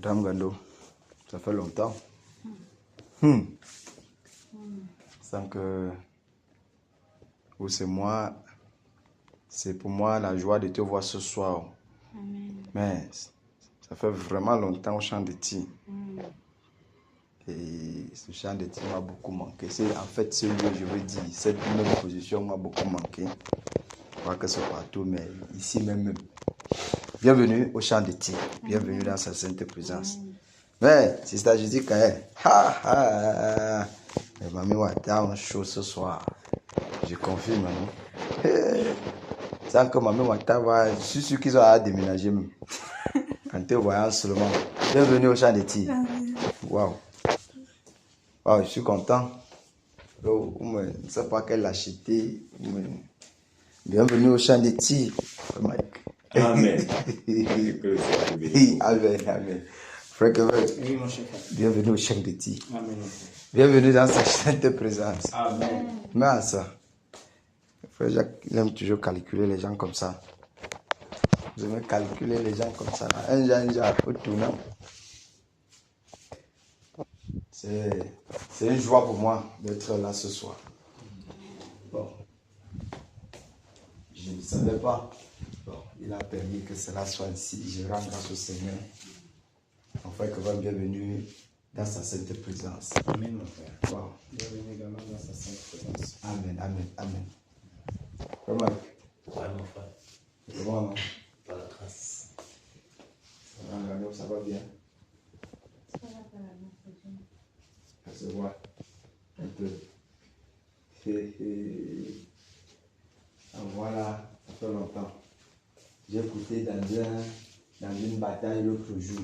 Madame Gando, ça fait longtemps. Sans que ou c'est moi, c'est pour moi la joie de te voir ce soir. Amen. Mais ça fait vraiment longtemps au champ de tir. Et ce champ de tir m'a beaucoup manqué. C'est en fait ce lieu, je veux dire, cette même position m'a beaucoup manqué. Je crois que c'est partout, mais ici même. Bienvenue au champ de tir. Bienvenue dans sa sainte présence. Mais, c'est ça, je dis quand même. Mais mamie Wata, on chaud ce soir. Je confirme, non? Sans que mamie Wata va, je suis sûr qu'ils ont déménager même. Quand tu vois seulement. Bienvenue au champ de tir. Waouh. Waouh, je suis content. Je ne sais pas quelle acheter. Bienvenue au champ de tir. Amen. Amen, amen. Frère Kevin, Oui, mon chef. bienvenue au champ de tir. Amen. Bienvenue dans sa sainte présence. Amen. Mais ça, frère Jacques, il aime toujours calculer les gens comme ça. Vous aimez calculer les gens comme ça. Un genre, au tournant. C'est une joie pour moi d'être là ce soir. Bon. Je ne savais pas. Bon, il a permis que cela soit ici. Je rends grâce au Seigneur. Mon frère Kevin, bienvenue dans sa sainte présence. Amen, mon frère. Wow. Bienvenue également dans sa sainte présence. Amen, amen, amen. Comment? Ouais, mon frère. Comment, non? Par la grâce. Ça va bien? Ça se voit un peu. Ah, voilà, ça fait longtemps. J'ai écouté dans une bataille l'autre jour.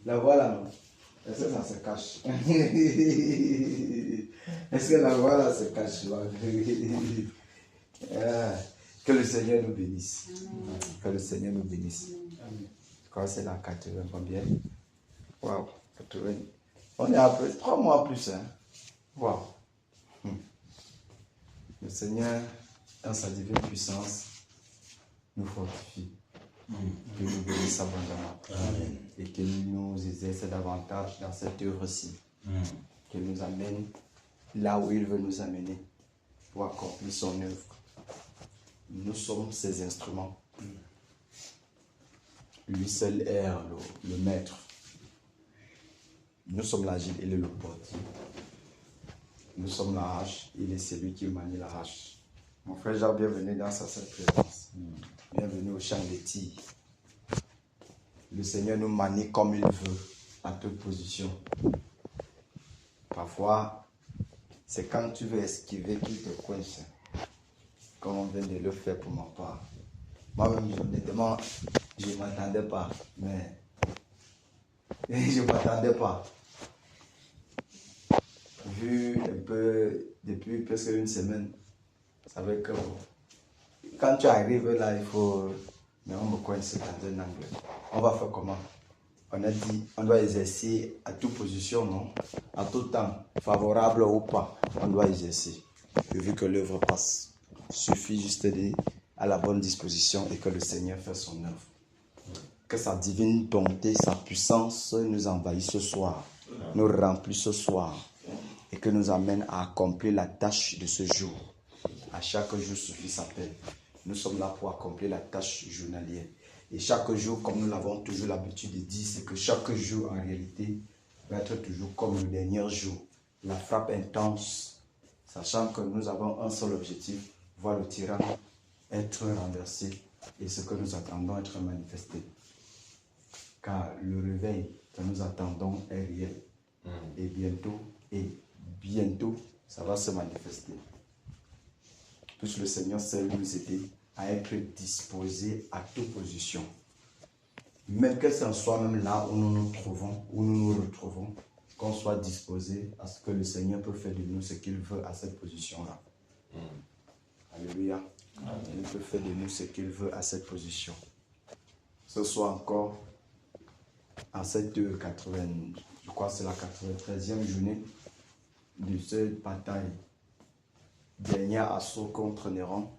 La voilà, non? Est-ce que ça se cache? Est-ce que la voilà se cache? Que le Seigneur nous bénisse. Amen. Que le Seigneur nous bénisse. Amen. Je crois que c'est la 80 combien? Waouh, 80. On est après 3 mois plus. Hein? Waouh. Le Seigneur, dans sa divine puissance, nous fortifie. Que nous bénisse abondamment. Amen. Et que nous exerce davantage dans cette œuvre-ci. Qu'il nous amène là où il veut nous amener pour accomplir son œuvre. Nous sommes ses instruments. Lui seul est le maître. Nous sommes l'agile, il est le portier. Nous sommes la hache, il est celui qui manie la hache. Mon frère Jacques, bienvenue dans sa sainte présence. Bienvenue au champ des tirs. Le Seigneur nous manie comme il veut, à toute position. Parfois, c'est quand tu veux esquiver qu'il te coince. Comme on vient de le faire pour ma part. Moi-même, honnêtement, je ne m'attendais pas. Mais je ne m'attendais pas. Vu un peu depuis presque une semaine, je savais que quand tu arrives là, il faut. Mais on me coince dans un angle. On va faire comment? On a dit, on doit exercer à toute position, non? À tout temps, favorable ou pas, on doit exercer. Et vu que l'œuvre passe, il suffit juste d'être à la bonne disposition et que le Seigneur fait son œuvre. Que sa divine bonté, sa puissance nous envahisse ce soir, nous remplisse ce soir et que nous amène à accomplir la tâche de ce jour. À chaque jour suffit sa peine. Nous sommes là pour accomplir la tâche journalière. Et chaque jour, comme nous l'avons toujours l'habitude de dire, c'est que chaque jour, en réalité, va être toujours comme le dernier jour. La frappe intense, sachant que nous avons un seul objectif, voir le tyran être renversé et ce que nous attendons être manifesté. Car le réveil que nous attendons est réel. Et bientôt, ça va se manifester. Puisque le Seigneur sait nous aider à être disposés à toute position. Même que ce soit même là où nous nous trouvons, où nous nous retrouvons, qu'on soit disposés à ce que le Seigneur peut faire de nous ce qu'il veut à cette position-là. Alléluia. Il peut faire de nous ce qu'il veut à cette position. Ce soit encore en cette 80, je crois que c'est la 93e journée de cette bataille. Dernier assaut contre Néron.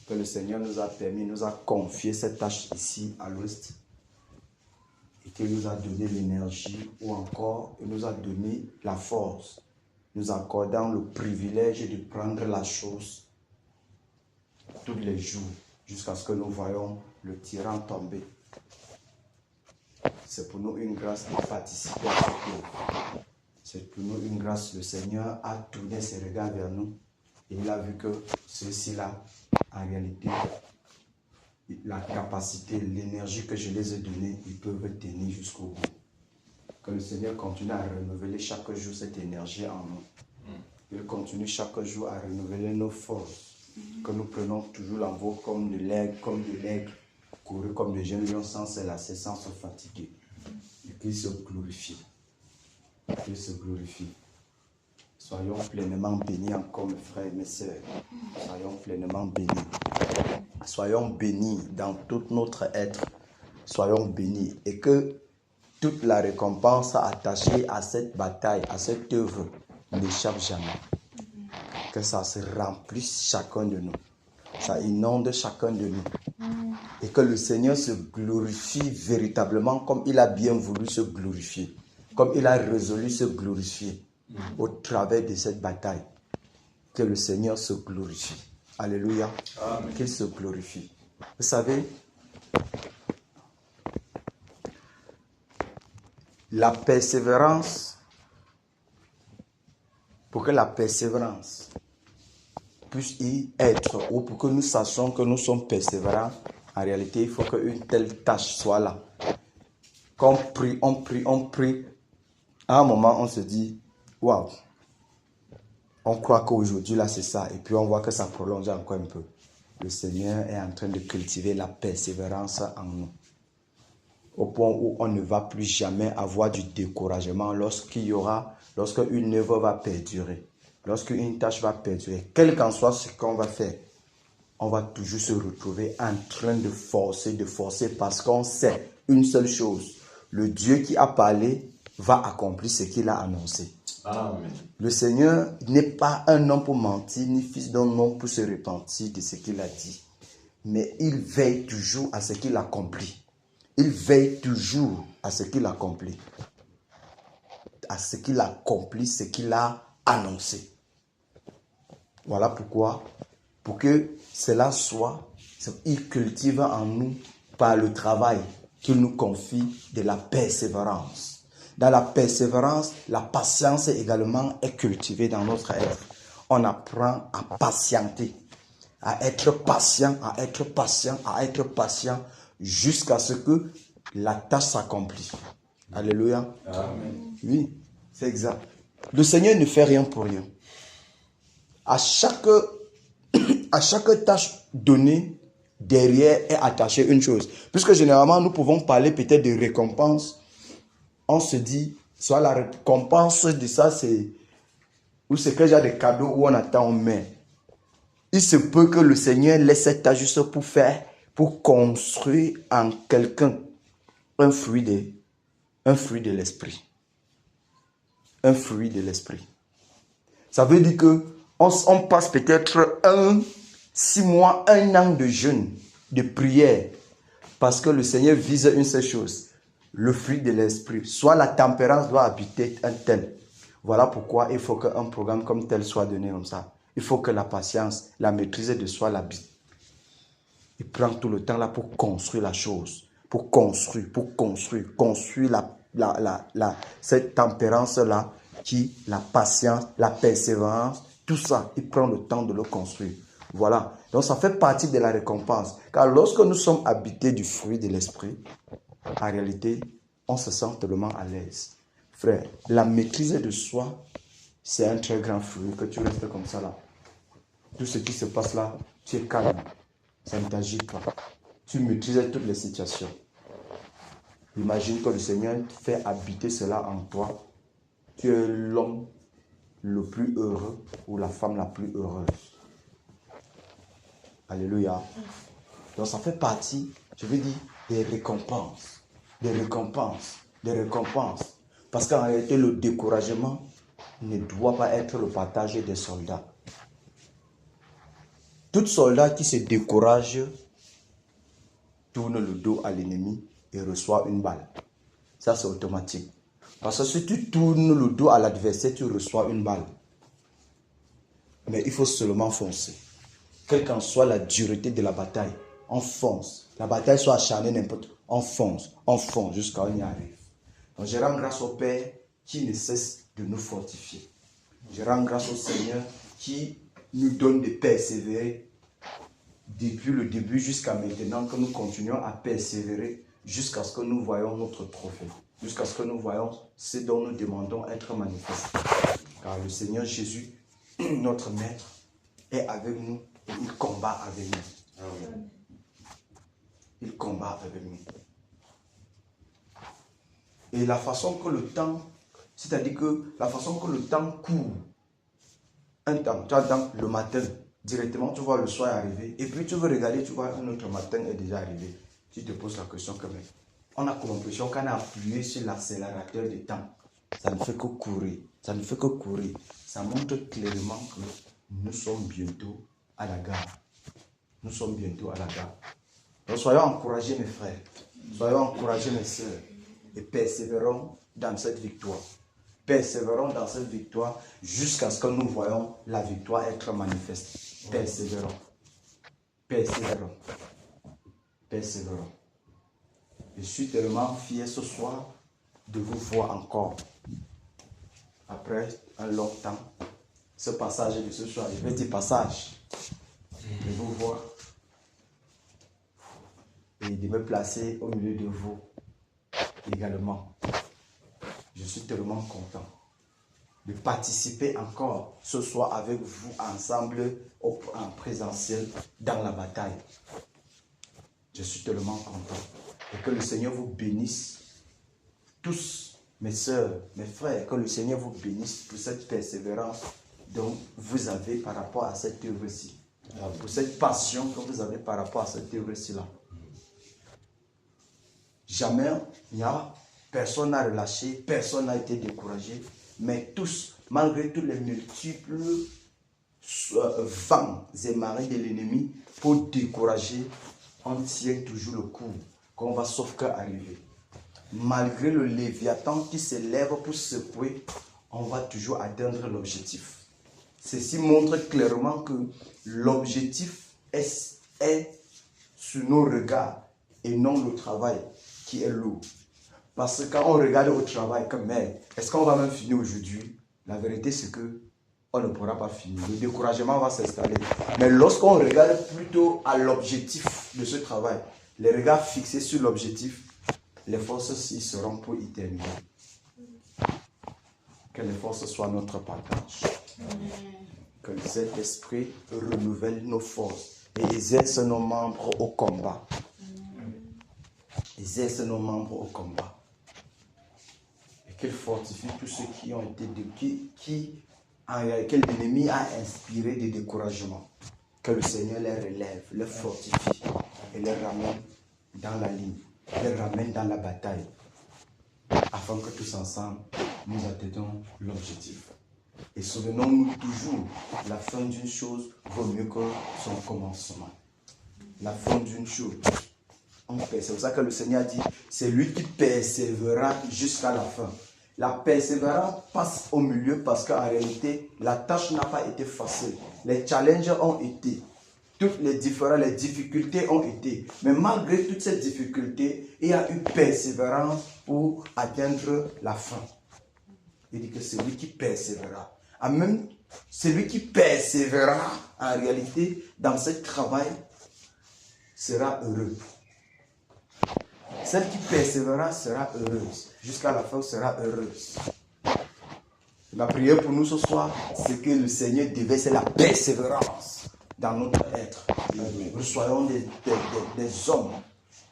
que le Seigneur nous a permis, nous a confié cette tâche ici à l'ouest et qu'il nous a donné l'énergie ou encore il nous a donné la force, nous accordant le privilège de prendre la chose tous les jours jusqu'à ce que nous voyons le tyran tomber. C'est pour nous une grâce de participer à cette œuvre. C'est pour nous une grâce. Le Seigneur a tourné ses regards vers nous et il a vu que ceux-ci-là, en réalité, la capacité, l'énergie que je les ai donnée, ils peuvent tenir jusqu'au bout. Que le Seigneur continue à renouveler chaque jour cette énergie en nous. Il continue chaque jour à renouveler nos forces. Que nous prenons toujours l'envol comme de l'aigle, courir comme de jeunes lions sans se lasser, sans se fatiguer. Et qu'il se glorifie. Qu'il se glorifie. Soyons pleinement bénis encore, mes frères et mes sœurs. Soyons pleinement bénis. Soyons bénis dans tout notre être. Soyons bénis. Et que toute la récompense attachée à cette bataille, à cette œuvre, n'échappe jamais. Que ça se remplisse chacun de nous. Ça inonde chacun de nous. Et que le Seigneur se glorifie véritablement comme il a bien voulu se glorifier. Comme il a résolu se glorifier au travers de cette bataille. Que le Seigneur se glorifie. Alléluia. Amen. Qu'il se glorifie. Vous savez, la persévérance, pour que la persévérance puisse y être, ou pour que nous sachions que nous sommes persévérants, en réalité, il faut qu'une telle tâche soit là. Qu'on prie, on prie. À un moment, on se dit, waouh, on croit qu'aujourd'hui, là, c'est ça. Et puis, on voit que ça prolonge encore un peu. Le Seigneur est en train de cultiver la persévérance en nous. Au point où on ne va plus jamais avoir du découragement lorsqu'une œuvre va perdurer. Lorsqu'une tâche va perdurer, quel qu'en soit ce qu'on va faire, on va toujours se retrouver en train de forcer parce qu'on sait une seule chose. Le Dieu qui a parlé va accomplir ce qu'il a annoncé. Amen. Le Seigneur n'est pas un homme pour mentir, ni fils d'un homme pour se repentir de ce qu'il a dit. Mais il veille toujours à ce qu'il accomplit. Il veille toujours à ce qu'il accomplit. À ce qu'il accomplit, ce qu'il a annoncé. Voilà pourquoi, pour que cela soit, il cultive en nous, par le travail qu'il nous confie, de la persévérance. Dans la persévérance, la patience également est cultivée dans notre être. On apprend à patienter, à être patient, jusqu'à ce que la tâche s'accomplisse. Alléluia. Amen. Oui, c'est exact. Le Seigneur ne fait rien pour rien. À chaque tâche donnée, derrière est attachée une chose. Puisque généralement, nous pouvons parler peut-être de récompense. On se dit, soit la récompense de ça, c'est que j'ai des cadeaux où on attend, mais il se peut que le Seigneur laisse cette tâche juste pour construire en quelqu'un un fruit de l'esprit. Un fruit de l'esprit. Ça veut dire que on passe peut-être 6 mois, 1 an de jeûne, de prière, parce que le Seigneur vise une seule chose, le fruit de l'esprit. Soit la tempérance doit habiter un tel. Voilà pourquoi il faut qu'un programme comme tel soit donné comme ça. Il faut que la patience, la maîtrise de soi l'habite. Il prend tout le temps là pour construire la chose, pour construire cette tempérance-là, la patience, la persévérance, tout ça, il prend le temps de le construire. Voilà. Donc, ça fait partie de la récompense. Car lorsque nous sommes habités du fruit de l'esprit, en réalité, on se sent tellement à l'aise. Frère, la maîtrise de soi, c'est un très grand fruit que tu restes comme ça là. Tout ce qui se passe là, tu es calme. Ça ne t'agite pas. Tu maîtrises toutes les situations. Imagine que le Seigneur fait habiter cela en toi. Tu es l'homme le plus heureux ou la femme la plus heureuse. Alléluia. Donc ça fait partie, je veux dire, des récompenses. Parce qu'en réalité, le découragement ne doit pas être le partage des soldats. Tout soldat qui se décourage tourne le dos à l'ennemi et reçoit une balle. Ça, c'est automatique. Parce que si tu tournes le dos à l'adversaire, tu reçois une balle. Mais il faut seulement foncer. Quelle qu'en soit la dureté de la bataille, on fonce. La bataille soit acharnée n'importe où, on fonce jusqu'à on y arrive. Donc je rends grâce au Père qui ne cesse de nous fortifier. Je rends grâce au Seigneur qui nous donne de persévérer depuis le début jusqu'à maintenant, que nous continuons à persévérer jusqu'à ce que nous voyons notre trophée, jusqu'à ce que nous voyons ce dont nous demandons être manifesté. Car le Seigneur Jésus, notre Maître, est avec nous et il combat avec nous. Amen. Il combat avec nous. Et la façon que le temps, c'est-à-dire que la façon que le temps court, un temps, tu attends le matin, directement tu vois le soir arriver, et puis tu veux regarder, tu vois un autre matin est déjà arrivé. Tu te poses la question quand même. On a comme l'impression qu'on a appuyé sur l'accélérateur du temps. Ça ne fait que courir, ça ne fait que courir. Ça montre clairement que nous sommes bientôt à la gare. Nous sommes bientôt à la gare. Donc soyons encouragés mes frères, soyons encouragés mes sœurs, et persévérons dans cette victoire. Persévérons dans cette victoire jusqu'à ce que nous voyons la victoire être manifeste. Persévérons. Persévérons. Persévérons. Je suis tellement fier ce soir de vous voir encore. Après un long temps, ce passage de ce soir, je vais dire passage, de vous voir et de me placer au milieu de vous également. Je suis tellement content de participer encore ce soir avec vous ensemble en présentiel dans la bataille. Je suis tellement content. Et que le Seigneur vous bénisse tous, mes soeurs, mes frères, que le Seigneur vous bénisse pour cette persévérance dont vous avez par rapport à cette œuvre-ci. Pour cette passion que vous avez par rapport à cette œuvre-ci-là. Jamais, personne n'a relâché, personne n'a été découragé, mais tous, malgré tous les multiples vents et marées de l'ennemi pour décourager, on tient toujours le coup qu'on va sauf qu'à arriver. Malgré le léviathan qui se lève pour secouer, on va toujours atteindre l'objectif. Ceci montre clairement que l'objectif est sur nos regards et non le travail qui est lourd. Parce que quand on regarde au travail comme est-ce qu'on va même finir aujourd'hui? La vérité c'est que on ne pourra pas finir. Le découragement va s'installer. Mais lorsqu'on regarde plutôt à l'objectif de ce travail, les regards fixés sur l'objectif, les forces y seront pour y terminer. Que les forces soient notre partage. Que le Saint-Esprit renouvelle nos forces et exerce nos membres au combat. Exerce nos membres au combat. Et qu'il fortifie tous ceux qui ont été que l'ennemi a inspiré des découragements. Que le Seigneur les relève, les fortifie et les ramène dans la ligne, les ramène dans la bataille, afin que tous ensemble, nous atteignons l'objectif. Et souvenons-nous toujours, la fin d'une chose vaut mieux que son commencement. La fin d'une chose, c'est pour ça que le Seigneur dit, c'est lui qui persévérera jusqu'à la fin. La persévérance passe au milieu parce qu'en réalité, la tâche n'a pas été facile. Les challenges ont été, toutes les difficultés ont été. Mais malgré toutes ces difficultés, il y a eu persévérance pour atteindre la fin. Il dit que c'est lui qui persévérera. Même celui qui persévérera en réalité dans ce travail sera heureux. Celle qui persévérera sera heureuse. Jusqu'à la fin sera heureuse. La prière pour nous ce soir, c'est que le Seigneur déverse la persévérance dans notre être. Nous soyons des hommes,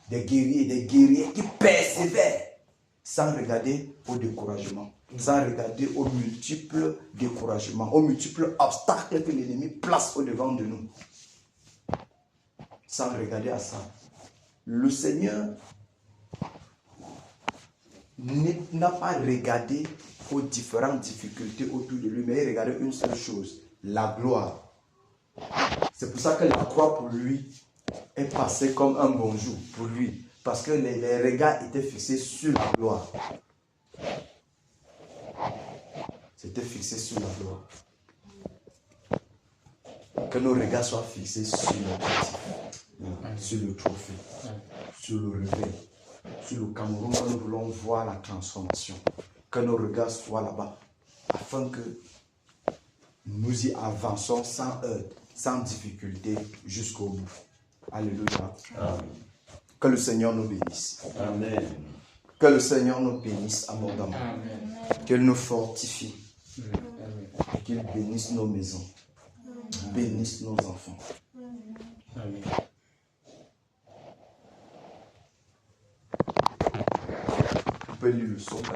des guerriers qui persévèrent sans regarder au découragement, sans regarder aux multiples découragements, aux multiples obstacles que l'ennemi place au-devant de nous. Sans regarder à ça. Le Seigneur n'a pas regardé aux différentes difficultés autour de lui, mais il regardait une seule chose, la gloire. C'est pour ça que la croix pour lui est passée comme un bonjour pour lui. Parce que les regards étaient fixés sur la gloire. C'était fixé sur la gloire. Que nos regards soient fixés sur l'objectif, sur le trophée, sur le réveil, sur le Cameroun, que nous voulons voir la transformation. Que nos regards soient là-bas, afin que nous y avançons sans heurts, sans difficulté jusqu'au bout. Alléluia. Amen. Que le Seigneur nous bénisse. Amen. Que le Seigneur nous bénisse abondamment. Amen. Qu'il nous fortifie. Amen. Qu'il bénisse nos maisons. Bénisse nos enfants. Amen. On peut lire le psaume 91.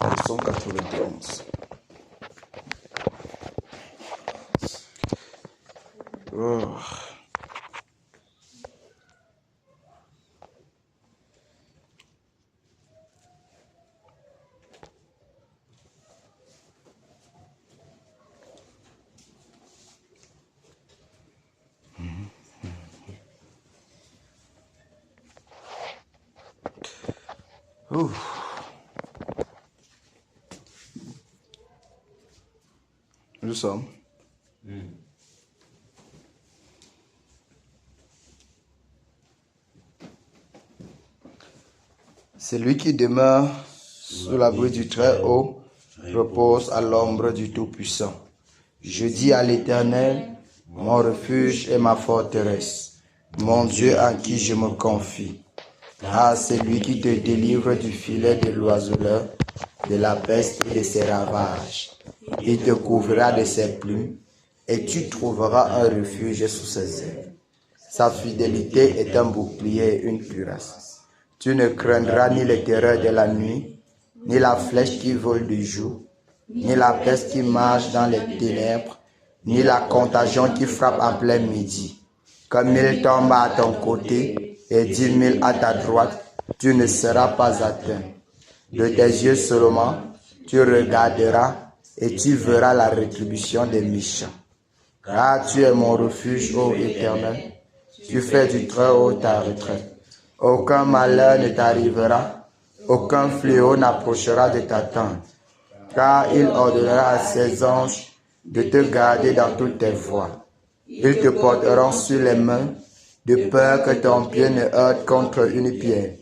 Le psaume 91. Oh. Ouh. Nous sommes. Celui qui demeure sous l'abri du Très-Haut repose à l'ombre du Tout-Puissant. Je dis à l'Éternel, mon refuge et ma forteresse, mon Dieu en qui je me confie. Ah, c'est lui qui te délivre du filet de l'oiseleur, de la peste et de ses ravages. Il te couvrira de ses plumes, et tu trouveras un refuge sous ses ailes. Sa fidélité est un bouclier et une cuirasse. Tu ne craindras ni les terreurs de la nuit, ni la flèche qui vole du jour, ni la peste qui marche dans les ténèbres, ni la contagion qui frappe en plein midi. Comme 1000 tombent à ton côté et 10 000 à ta droite, tu ne seras pas atteint. De tes yeux seulement, tu regarderas et tu verras la rétribution des méchants. Car tu es mon refuge, ô Éternel. Tu fais du Très-Haut ta retraite. Aucun malheur ne t'arrivera, aucun fléau n'approchera de ta tente. Car il ordonnera à ses anges de te garder dans toutes tes voies. Ils te porteront sur les mains, de peur que ton pied ne heurte contre une pierre.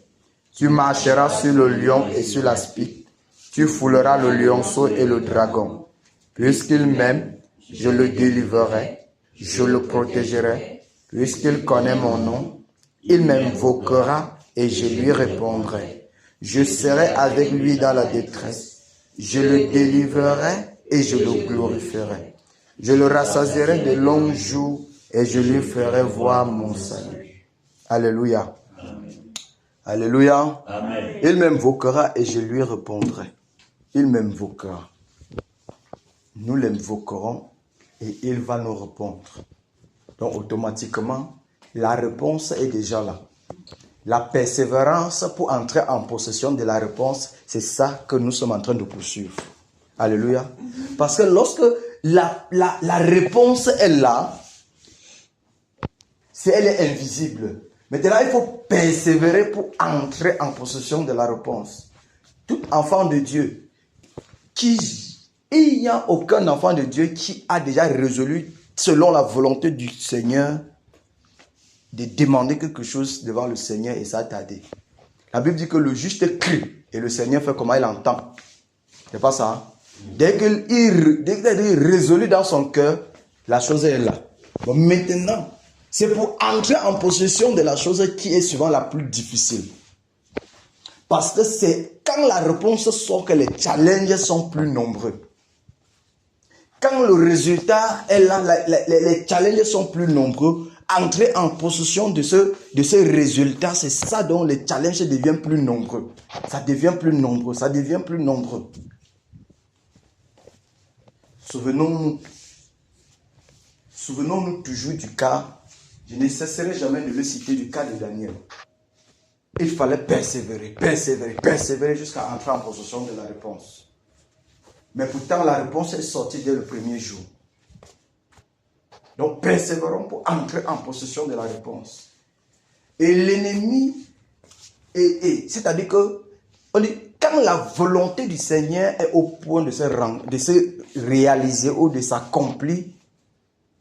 Tu marcheras sur le lion et sur l'aspic. Tu fouleras le lionceau et le dragon. Puisqu'il m'aime, je le délivrerai, je le protégerai. Puisqu'il connaît mon nom, il m'invoquera et je lui répondrai. Je serai avec lui dans la détresse. Je le délivrerai et je le glorifierai. Je le rassasierai de longs jours et je lui ferai voir mon salut. Alléluia. Amen. Alléluia. Amen. Il m'invoquera et je lui répondrai. Il m'invoquera. Nous l'invoquerons et il va nous répondre. Donc automatiquement, la réponse est déjà là. La persévérance pour entrer en possession de la réponse, c'est ça que nous sommes en train de poursuivre. Alléluia. Parce que lorsque la réponse est là, elle est invisible. Maintenant, il faut persévérer pour entrer en possession de la réponse. Tout enfant de Dieu, il n'y a aucun enfant de Dieu qui a déjà résolu, selon la volonté du Seigneur, de demander quelque chose devant le Seigneur et ça a tardé. La Bible dit que le juste crie et le Seigneur fait comment il entend. C'est pas ça, hein? Dès qu'il est résolu dans son cœur, la chose est là. Bon, maintenant, c'est pour entrer en possession de la chose qui est souvent la plus difficile. Parce que c'est quand la réponse sort que les challenges sont plus nombreux. Quand le résultat est là, les challenges sont plus nombreux. Entrer en possession de ce résultat, c'est ça dont les challenges deviennent plus nombreux. Ça devient plus nombreux, ça devient plus nombreux. Souvenons-nous toujours du cas, je ne cesserai jamais de le citer, du cas de Daniel. Il fallait persévérer jusqu'à entrer en possession de la réponse. Mais pourtant, la réponse est sortie dès le premier jour. Donc, persévérons pour entrer en possession de la réponse. Et l'ennemi, c'est-à-dire que, on dit, quand la volonté du Seigneur est au point de se réaliser ou de s'accomplir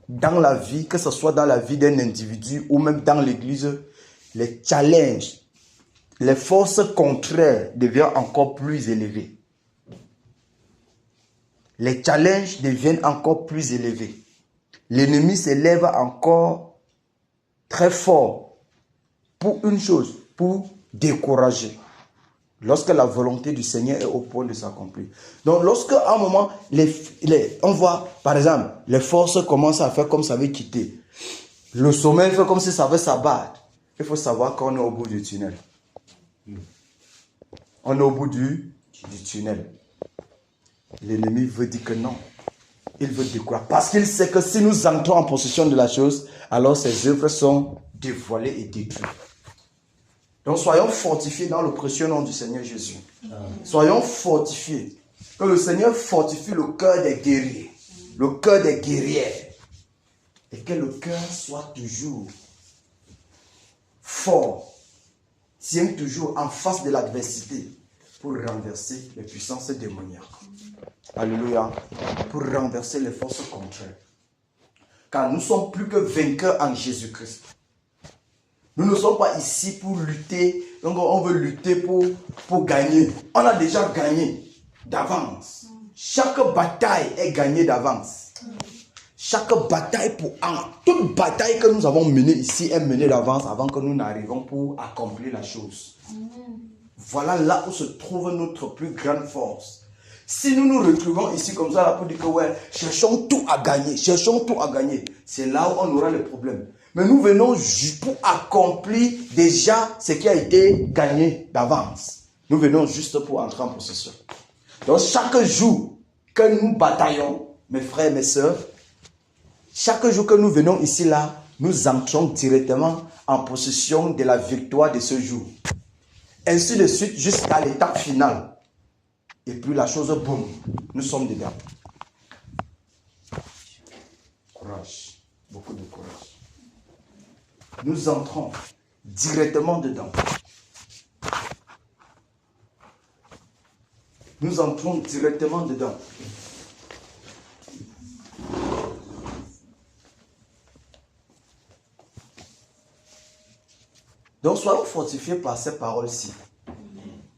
dans la vie, que ce soit dans la vie d'un individu ou même dans l'église, les challenges, les forces contraires deviennent encore plus élevées. Les challenges deviennent encore plus élevés. L'ennemi s'élève encore très fort pour une chose, pour décourager. Lorsque la volonté du Seigneur est au point de s'accomplir. Donc, lorsque à un moment, on voit, par exemple, les forces commencent à faire comme ça veut quitter. Le sommeil fait comme si ça veut s'abattre. Il faut savoir qu'on est au bout du tunnel. On est au bout du tunnel. L'ennemi veut dire que non. Il veut décourager. Parce qu'il sait que si nous entrons en possession de la chose, alors ses œuvres sont dévoilées et détruites. Donc soyons fortifiés dans le précieux nom du Seigneur Jésus. Soyons fortifiés. Que le Seigneur fortifie le cœur des guerriers. Le cœur des guerrières. Et que le cœur soit toujours fort. Tient toujours en face de l'adversité pour renverser les puissances démoniaques. Alléluia. Pour renverser les forces contraires. Car nous sommes plus que vainqueurs en Jésus-Christ. Nous ne sommes pas ici pour lutter. Donc on veut lutter pour gagner. On a déjà gagné d'avance. Chaque bataille est gagnée d'avance. Chaque bataille toute bataille que nous avons menée ici est menée d'avance avant que nous n'arrivions pour accomplir la chose. Voilà là où se trouve notre plus grande force. Si nous nous retrouvons ici comme ça là pour dire que ouais, cherchons tout à gagner, c'est là où on aura le problème. Mais nous venons pour accomplir déjà ce qui a été gagné d'avance. Nous venons juste pour entrer en possession. Donc chaque jour que nous bataillons, mes frères et mes sœurs, chaque jour que nous venons ici là, nous entrons directement en possession de la victoire de ce jour. Ainsi de suite jusqu'à l'étape finale. Et puis la chose, boum, nous sommes dedans. Courage, beaucoup de courage. Nous entrons directement dedans. Nous entrons directement dedans. Donc soyons fortifiés par ces paroles-ci.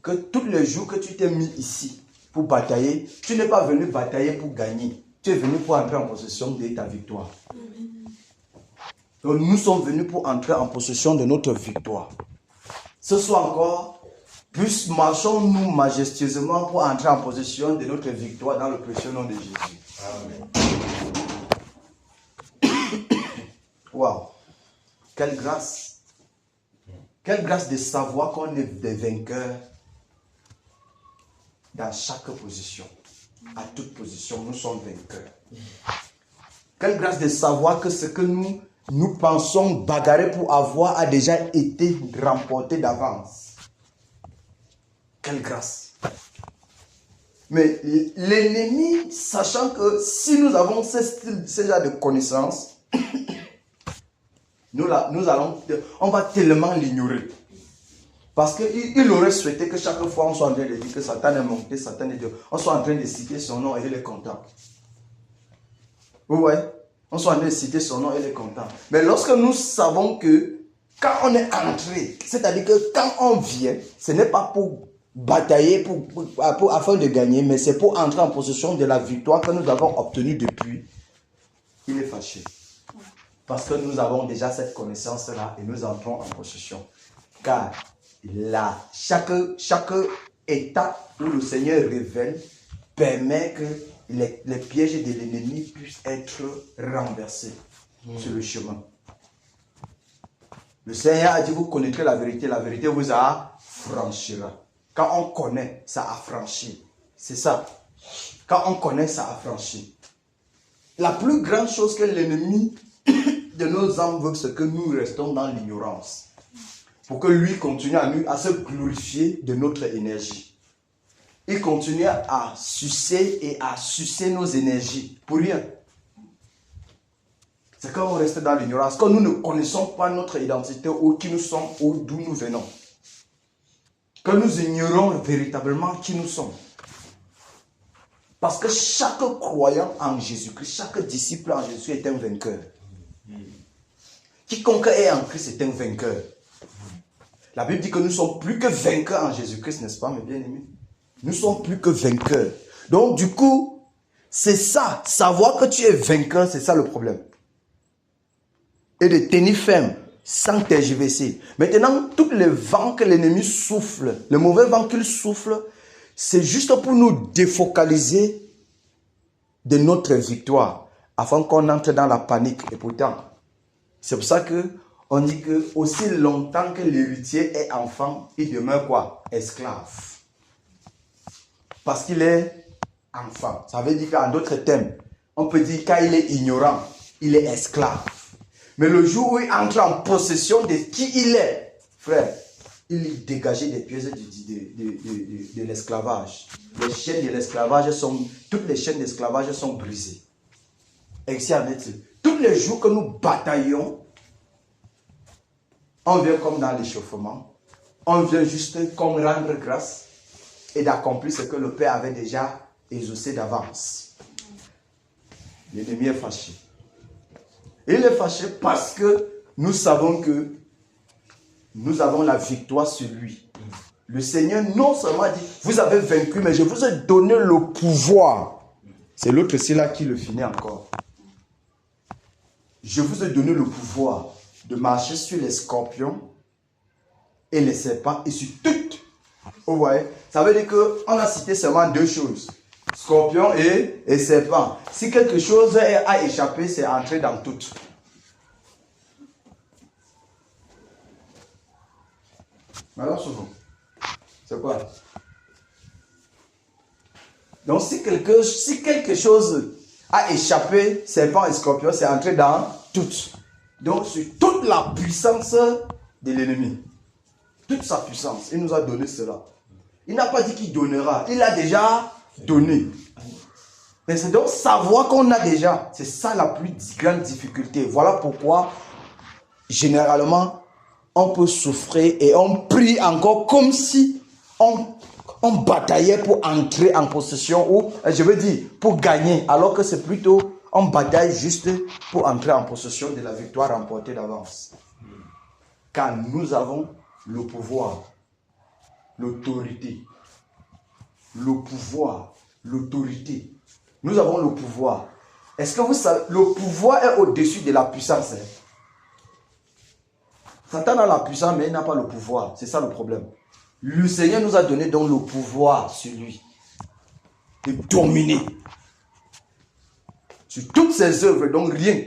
Que tous les jours que tu t'es mis ici pour batailler, tu n'es pas venu batailler pour gagner. Tu es venu pour entrer en possession de ta victoire. Donc nous sommes venus pour entrer en possession de notre victoire. Ce soir encore, plus marchons-nous majestueusement pour entrer en possession de notre victoire dans le précieux nom de Jésus. Amen. Waouh! Quelle grâce! Quelle grâce de savoir qu'on est des vainqueurs dans chaque position. À toute position, nous sommes vainqueurs. Quelle grâce de savoir que ce que nous pensons bagarrer pour avoir a déjà été remporté d'avance. Quelle grâce. Mais l'ennemi, sachant que si nous avons ce genre de connaissances, on va tellement l'ignorer. Parce qu'il aurait souhaité que chaque fois on soit en train de dire que Satan est monté, Satan est Dieu. On soit en train de citer son nom et il est content. Vous voyez? On soit en train de citer son nom et il est content. Mais lorsque nous savons que quand on est entré, c'est-à-dire que quand on vient, ce n'est pas pour batailler afin de gagner, mais c'est pour entrer en possession de la victoire que nous avons obtenue depuis. Il est fâché. Parce que nous avons déjà cette connaissance-là et nous entrons en possession. Car chaque étape où le Seigneur révèle permet que les pièges de l'ennemi puissent être renversés sur le chemin. Le Seigneur a dit, vous connaîtrez la vérité vous affranchira. Quand on connaît, ça affranchit. C'est ça. Quand on connaît, ça affranchit. La plus grande chose que l'ennemi de nos âmes veut, c'est que nous restons dans l'ignorance. Pour que lui continue à se glorifier de notre énergie. il continue à sucer et à sucer nos énergies pour rien. C'est quand on reste dans l'ignorance, quand nous ne connaissons pas notre identité, ou qui nous sommes, ou d'où nous venons. Que nous ignorons véritablement qui nous sommes. Parce que chaque croyant en Jésus-Christ, chaque disciple en Jésus est un vainqueur. Quiconque est en Christ est un vainqueur. La Bible dit que nous sommes plus que vainqueurs en Jésus-Christ, n'est-ce pas, mes bien-aimés? Nous sommes plus que vainqueurs. Donc, du coup, c'est ça. Savoir que tu es vainqueur, c'est ça le problème. Et de tenir ferme, sans tergiverser. Maintenant, tous les vents que l'ennemi souffle, le mauvais vent qu'il souffle, c'est juste pour nous défocaliser de notre victoire, afin qu'on entre dans la panique. Et pourtant, c'est pour ça que on dit que aussi longtemps que l'héritier est enfant, il demeure quoi? Esclave. Parce qu'il est enfant. Ça veut dire qu'en d'autres termes, on peut dire quand il est ignorant, il est esclave. Mais le jour où il entre en possession de qui il est, frère, il est dégagé des pièces de l'esclavage. Les chaînes de l'esclavage sont, toutes les chaînes d'esclavage sont brisées. Et ici, tous les jours que nous bataillons, on vient comme dans l'échauffement, on vient juste comme rendre grâce et d'accomplir ce que le Père avait déjà exaucé d'avance. L'ennemi est fâché. Il est fâché parce que nous savons que nous avons la victoire sur lui. Le Seigneur non seulement dit, vous avez vaincu, mais je vous ai donné le pouvoir. C'est l'autre ici là qui le finit encore. Je vous ai donné le pouvoir de marcher sur les scorpions et les serpents et sur toutes. Vous voyez? Ça veut dire qu'on a cité seulement deux choses. Scorpion et serpent. Si quelque chose a échappé, c'est entrer dans toutes. Alors, souvent, c'est quoi? Donc, si quelque chose a échappé, serpent et scorpion, c'est entrer dans toutes. Donc, sur toute la puissance de l'ennemi. Toute sa puissance. Il nous a donné cela. Il n'a pas dit qu'il donnera. Il a déjà donné. Mais c'est donc savoir qu'on a déjà. C'est ça la plus grande difficulté. Voilà pourquoi, généralement, on peut souffrir et on prie encore comme si on bataillait pour entrer en possession ou, je veux dire, pour gagner. Alors que c'est plutôt, on bataille juste pour entrer en possession de la victoire remportée d'avance. Car nous avons le pouvoir, l'autorité. Le pouvoir, l'autorité. Nous avons le pouvoir. Est-ce que vous savez, le pouvoir est au-dessus de la puissance. Satan a la puissance, mais il n'a pas le pouvoir. C'est ça le problème. Le Seigneur nous a donné donc le pouvoir sur lui. De dominer. Sur toutes ses œuvres, donc rien.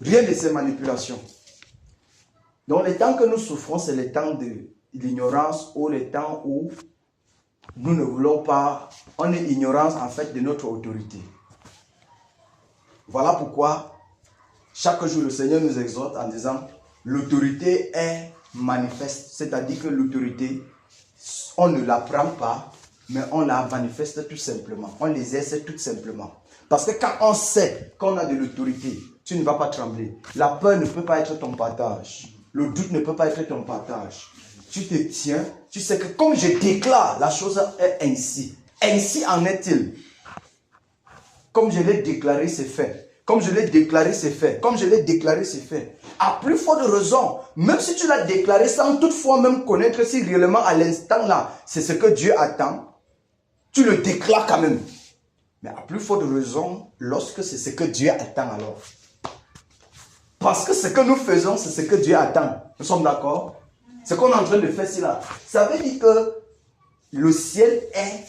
Rien de ses manipulations. Donc les temps que nous souffrons, c'est les temps de l'ignorance ou les temps où nous ne voulons pas, on est ignorance en fait de notre autorité. Voilà pourquoi chaque jour le Seigneur nous exhorte en disant l'autorité est manifeste, c'est-à-dire que l'autorité, on ne la prend pas, mais on la manifeste tout simplement, on l'exerce tout simplement. Parce que quand on sait qu'on a de l'autorité, tu ne vas pas trembler. La peur ne peut pas être ton partage. Le doute ne peut pas être ton partage. Tu te tiens, tu sais que comme je déclare, la chose est ainsi. Ainsi en est-il. Comme je l'ai déclaré, c'est fait. Comme je l'ai déclaré, c'est fait. Comme je l'ai déclaré, c'est fait. À plus forte raison, même si tu l'as déclaré sans toutefois même connaître si réellement à l'instant là, c'est ce que Dieu attend, tu le déclares quand même. Mais à plus forte raison, lorsque c'est ce que Dieu attend alors. Parce que ce que nous faisons, c'est ce que Dieu attend. Nous sommes d'accord? Ce qu'on est en train de faire, c'est là. Ça veut dire que le ciel est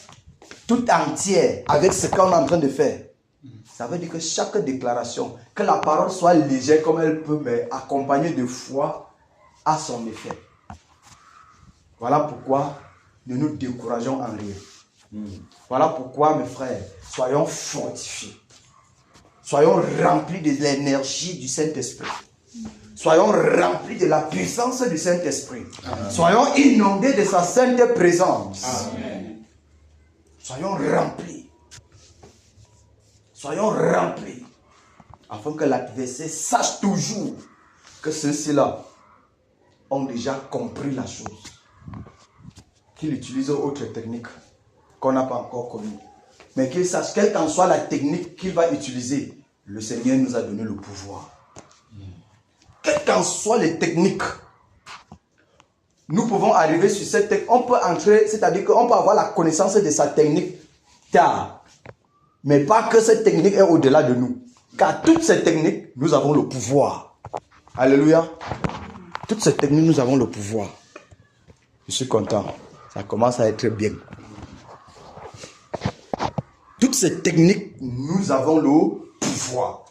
tout entier avec ce qu'on est en train de faire. Ça veut dire que chaque déclaration, que la parole soit légère comme elle peut, mais accompagnée de foi, a son effet. Voilà pourquoi nous nous décourageons en rien. Voilà pourquoi, mes frères, soyons fortifiés. Soyons remplis de l'énergie du Saint-Esprit. Soyons remplis de la puissance du Saint-Esprit. Soyons inondés de sa sainte présence. Amen. Soyons remplis. Soyons remplis. Afin que l'adversaire sache toujours que ceux-ci-là ont déjà compris la chose. Qu'ils utilisent autre technique qu'on n'a pas encore connue. Mais qu'ils sachent, quelle qu'en soit la technique qu'il va utiliser, le Seigneur nous a donné le pouvoir. Quelles qu'en soient les techniques, nous pouvons arriver sur cette technique. On peut entrer, c'est-à-dire qu'on peut avoir la connaissance de sa technique tard. Mais pas que cette technique est au-delà de nous. Car toutes ces techniques, nous avons le pouvoir. Alléluia. Toutes ces techniques, nous avons le pouvoir. Je suis content. Ça commence à être bien. Toutes ces techniques, nous avons le pouvoir.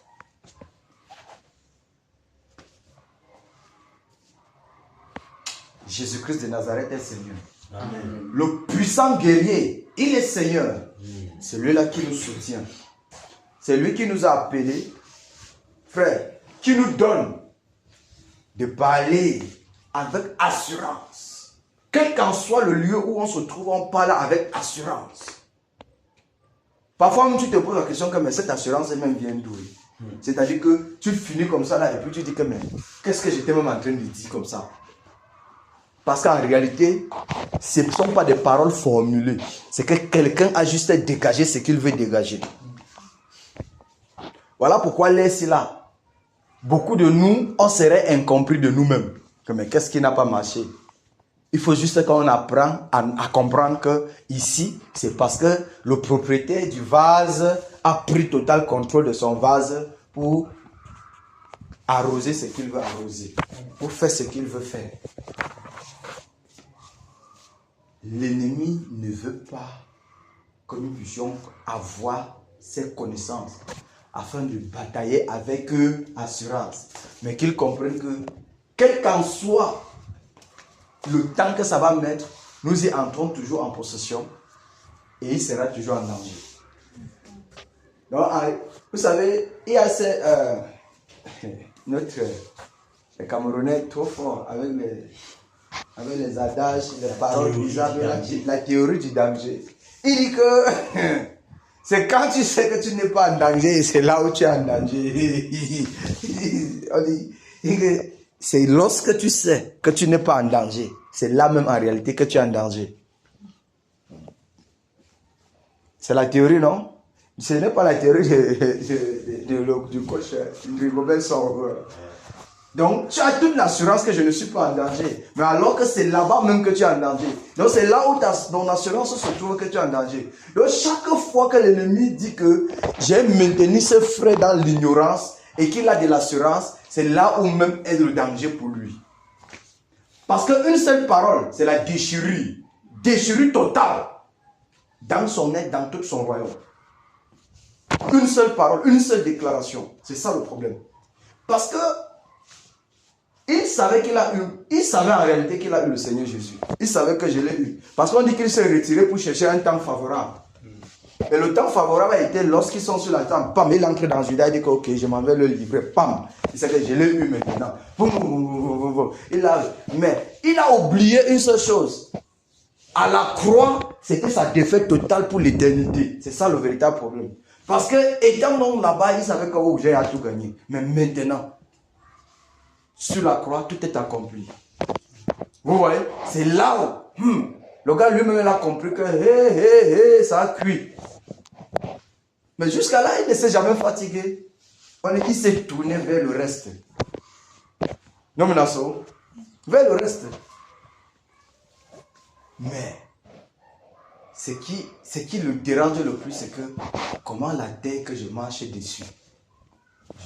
Jésus-Christ de Nazareth est Seigneur. Amen. Le puissant guerrier, il est Seigneur. C'est lui-là qui nous soutient. C'est lui qui nous a appelés, frère, qui nous donne de parler avec assurance. Quel qu'en soit le lieu où on se trouve, on parle avec assurance. Parfois, même tu te poses la question que mais cette assurance elle même vient d'où? C'est-à-dire que tu finis comme ça là et puis tu dis que mais qu'est-ce que j'étais même en train de dire comme ça? Parce qu'en réalité, ce ne sont pas des paroles formulées. C'est que quelqu'un a juste dégagé ce qu'il veut dégager. Voilà pourquoi laisse là. Beaucoup de nous, on serait incompris de nous-mêmes. Mais qu'est-ce qui n'a pas marché? Il faut juste qu'on apprend à comprendre que ici, c'est parce que le propriétaire du vase a pris total contrôle de son vase pour arroser ce qu'il veut arroser, pour faire ce qu'il veut faire. L'ennemi ne veut pas que nous puissions avoir ces connaissances afin de batailler avec eux assurance. Mais qu'ils comprennent que, quel qu'en soit le temps que ça va mettre, nous y entrons toujours en possession et il sera toujours en danger. Donc, vous savez, il y a les Camerounais trop forts avec les adages, les paroles bizarres, la théorie du danger. Il dit que c'est quand tu sais que tu n'es pas en danger, c'est là où tu es en danger. On dit que c'est lorsque tu sais que tu n'es pas en danger, c'est là même en réalité que tu es en danger. C'est la théorie, non? Ce n'est pas la théorie du coach Rigobert Soro. Donc, tu as toute l'assurance que je ne suis pas en danger. Mais alors que c'est là-bas même que tu es en danger. Donc, c'est là où ton assurance se trouve que tu es en danger. Donc, chaque fois que l'ennemi dit que j'ai maintenu ce frère dans l'ignorance et qu'il a de l'assurance, c'est là où même est le danger pour lui. Parce qu'une seule parole, c'est la déchirure. Déchirure totale. Dans son être, dans tout son royaume. Une seule parole, une seule déclaration. C'est ça le problème. Parce que il savait en réalité qu'il a eu le Seigneur Jésus. Il savait que je l'ai eu. Parce qu'on dit qu'il s'est retiré pour chercher un temps favorable. Et le temps favorable a été lorsqu'ils sont sur la table. Pam, il entre dans Judas, il dit que ok, je m'en vais le livrer. Pam, il sait que je l'ai eu maintenant. Mais il a oublié une seule chose. À la croix, c'était sa défaite totale pour l'éternité. C'est ça le véritable problème. Parce que étant non là-bas, il savait que oh, j'ai tout gagné. Mais maintenant, sur la croix, tout est accompli. Vous voyez? C'est là où le gars lui-même a compris que ça a cuit. Mais jusqu'à là, il ne s'est jamais fatigué. Il s'est tourné vers le reste. Non, mais vers le reste. Mais ce qui le dérange le plus, c'est que comment la terre que je marche dessus,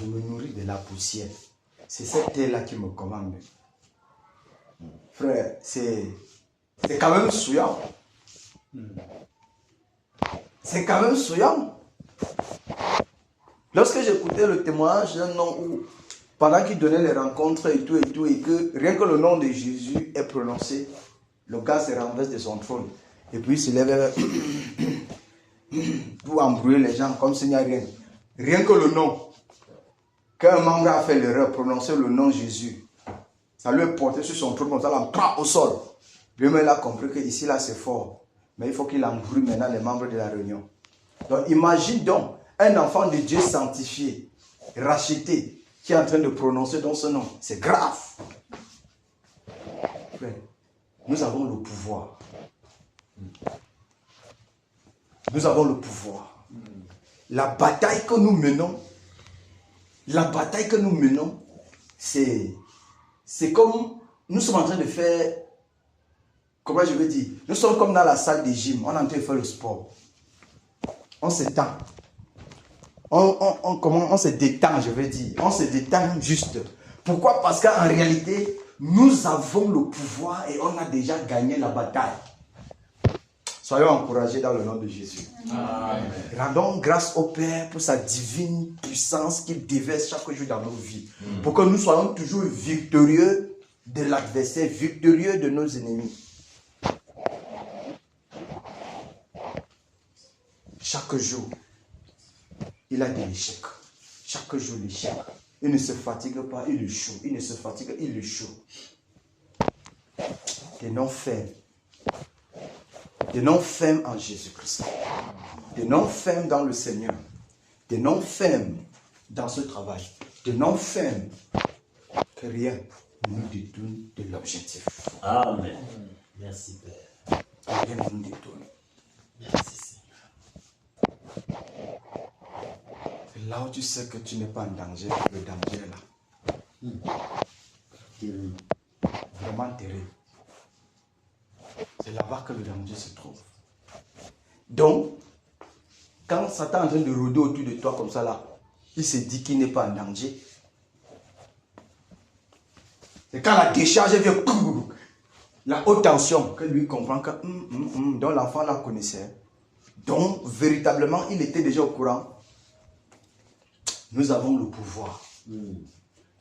je me nourris de la poussière. C'est cette terre-là qui me commande. Frère, c'est quand même souillant. C'est quand même souillant. Lorsque j'écoutais le témoignage d'un homme où, pendant qu'il donnait les rencontres et tout, et que rien que le nom de Jésus est prononcé, le gars se renverse de son trône. Et puis il se lève pour embrouiller les gens comme s'il n'y a rien. Rien que le nom. Qu'un membre a fait l'erreur, prononcer le nom Jésus. Ça lui est porté sur son trône comme ça, là, au sol. Lui-même, il a compris que ici, là, c'est fort. Mais il faut qu'il embrouille maintenant les membres de la réunion. Donc imagine donc un enfant de Dieu sanctifié, racheté, qui est en train de prononcer dans ce nom. C'est grave. Frère, nous avons le pouvoir. Nous avons le pouvoir. La bataille que nous menons, c'est comme nous sommes en train de faire, comment je veux dire, nous sommes comme dans la salle de gym, on est en train de faire le sport. On s'étend. On se détend, je veux dire. On se détend juste. Pourquoi? Parce qu'en réalité, nous avons le pouvoir et on a déjà gagné la bataille. Soyons encouragés dans le nom de Jésus. Amen. Rendons grâce au Père pour sa divine puissance qu'il déverse chaque jour dans nos vies. Pour que nous soyons toujours victorieux de l'adversaire, victorieux de nos ennemis. Chaque jour, il a des échecs. Chaque jour, l'échec. Il ne se fatigue pas, il échoue. Il ne se fatigue, il échoue. Des noms fermes. Des noms fermes en Jésus-Christ. Des noms fermes dans le Seigneur. Des noms fermes dans ce travail. Des noms fermes que rien ne nous détourne de l'objectif. Amen. Merci Père. Rien ne nous détourne. Merci Seigneur. C'est là où tu sais que tu n'es pas en danger. Le danger est là. Terrible. Vraiment terrible. C'est là-bas que le danger se trouve. Donc, quand Satan est en train de rôder autour de toi comme ça là, il se dit qu'il n'est pas en danger. C'est quand la décharge vient, la haute tension, que lui comprend que donc l'enfant la connaissait. Donc, véritablement, il était déjà au courant. Nous avons le pouvoir.